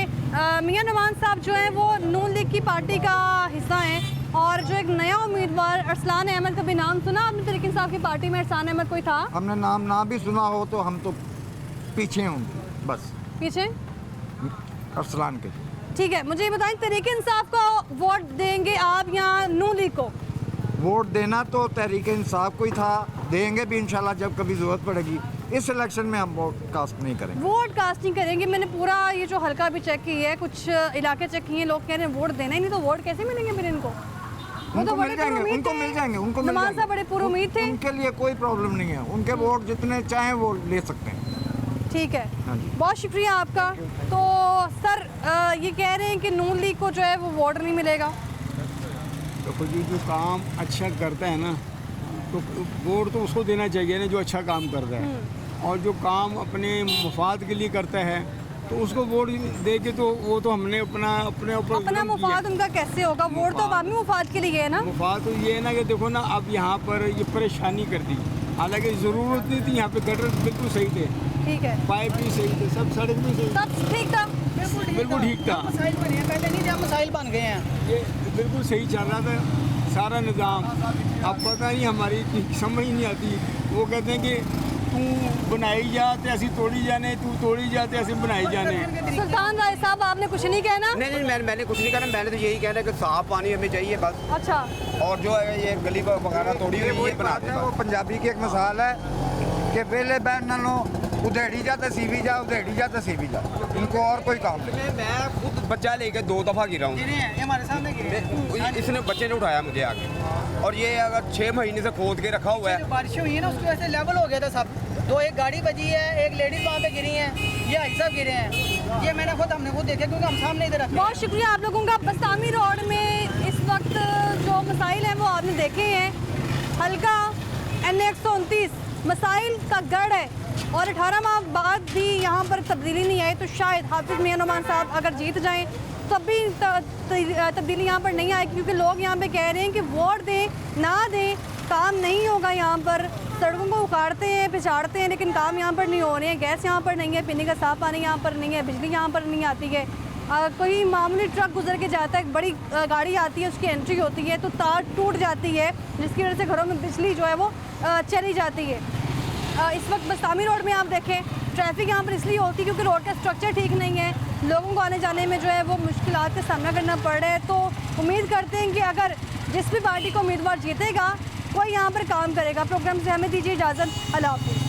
मियां नुमान साहब जो है वो नून लीग की पार्टी का हिस्सा हैं और जो एक नया उम्मीदवार अरसलान अहमद का भी नाम सुना आपने? तरीके इंसाफ की पार्टी में अरसलान अहमद कोई था? हमने नाम ना भी सुना हो तो हम तो पीछे होंगे, बस पीछे अरसलान के। ठीक है, मुझे ये बताएं तहरीके इंसाफ को वोट देंगे आप या नून लीग को? वोट देना तो तहरीके इंसाफ को ही था, देंगे भी इंशाल्लाह जब कभी ज़रूरत पड़ेगी। इस इलेक्शन में हम वोट कास्ट नहीं करेंगे। वोट कास्ट नहीं करेंगे। मैंने पूरा ये जो हल्का भी चेक की है, कुछ इलाके चेक किए, लोग कह रहे हैं वोट देना ही नहीं, तो वोट कैसे मिलेंगे फिर इनको? उनको मिल जाएंगे। नुमान साहब बड़े पूरे उम्मीद थे। उनके लिए कोई प्रॉब्लम नहीं है, उनके वोट जितने चाहें वो ले सकते हैं। ठीक है, बहुत शुक्रिया आपका। तो सर ये कह रहे हैं कि नून लीग को जो है वो वोट नहीं मिलेगा। तो जो काम अच्छा करता है ना तो वोट तो उसको देना चाहिए ना, जो अच्छा काम कर रहा है। और जो काम अपने मफाद के लिए करता है तो उसको वोट दे के तो वो तो हमने अपने ऊपर अपना मुफाद उनका कैसे होगा? वोट तो अवामी मुफाद के लिए है ना। मुफाद तो ये है ना कि देखो ना, अब यहाँ पर ये परेशानी कर दी, हालांकि ज़रूरत नहीं थी। यहाँ पे गटर बिल्कुल सही थे, ठीक है, पाइप भी सही थे, सब सड़क भी सही, सब ठीक था, बिल्कुल ठीक था। मसाइल बने हैं, पहले नहीं जब मसाइल बन गए हैं, ये बिल्कुल सही चल रहा था सारा निज़ाम। अब पता नहीं हमारी समझ ही नहीं आती। वो कहते हैं कि तू बनाई जा ते असी तोड़ी जाने, तू तोड़ी जा ते असी बनाई जाने। सुल्तान राय साहब आपने कुछ नहीं कहना? नहीं, मैंने कुछ नहीं कहना। मैंने तो यही कहना कि साफ पानी हमें चाहिए बस। अच्छा, और जो है ये गली वगैरह तोड़ी हुई है बना दे। वो पंजाबी की एक मिसाल है कि वेले बैठना लो, उधेड़ी जा तो सीवी जा, उधेड़ी जा तो सीवी जा, इनको और कोई काम नहीं। मैं खुद बच्चा लेकर 2 दफ़ा गिरा हूँ, हमारे सामने इसने बच्चे ने उठाया मुझे आगे। और ये अगर 6 महीने से खोद के रखा हुआ है। बारिश हुई है ना, उसकी वजह से लेवल हो गया था सब। एक गाड़ी बजी है, एक लेडीज वहाँ पे गिरी हैं, ये भाई साहब गिरे हैं। ये हमने खुद देखा क्योंकि हम सामने इधर रखे। बहुत शुक्रिया आप लोगों का। बस्तामी रोड में इस वक्त जो मसाइल हैं वो आपने देखे हैं। हल्का NA 129 मसाइल का गढ़ है और 18 माह बाद भी यहाँ पर तब्दीली नहीं आई, तो शायद हाफिज मियां नुमान साहब अगर जीत जाएं तब भी तब्दीली यहाँ पर नहीं आएगी, क्योंकि लोग यहाँ पे कह रहे हैं कि वोट दें ना दें काम नहीं होगा यहाँ पर। सड़कों को उखाड़ते हैं, पिछाड़ते हैं, लेकिन काम यहाँ पर नहीं हो रहे हैं। गैस यहाँ पर नहीं है, पीने का साफ पानी यहाँ पर नहीं है, बिजली यहाँ पर नहीं आती है। कोई मामूली ट्रक गुजर के जाता है, एक बड़ी गाड़ी आती है, उसकी एंट्री होती है तो तार टूट जाती है, जिसकी वजह से घरों में बिजली जो है वो चली जाती है। इस वक्त बस्तामी रोड में आप देखें ट्रैफिक यहाँ पर इसलिए होती है क्योंकि रोड का स्ट्रक्चर ठीक नहीं है, लोगों को आने जाने में जो है वो मुश्किलात का सामना करना पड़ रहा है। तो उम्मीद करते हैं कि अगर जिस भी पार्टी को उम्मीदवार जीतेगा कोई यहाँ पर काम करेगा। प्रोग्राम से हमें दीजिए इजाज़त। अल्लाह हाफ़िज़।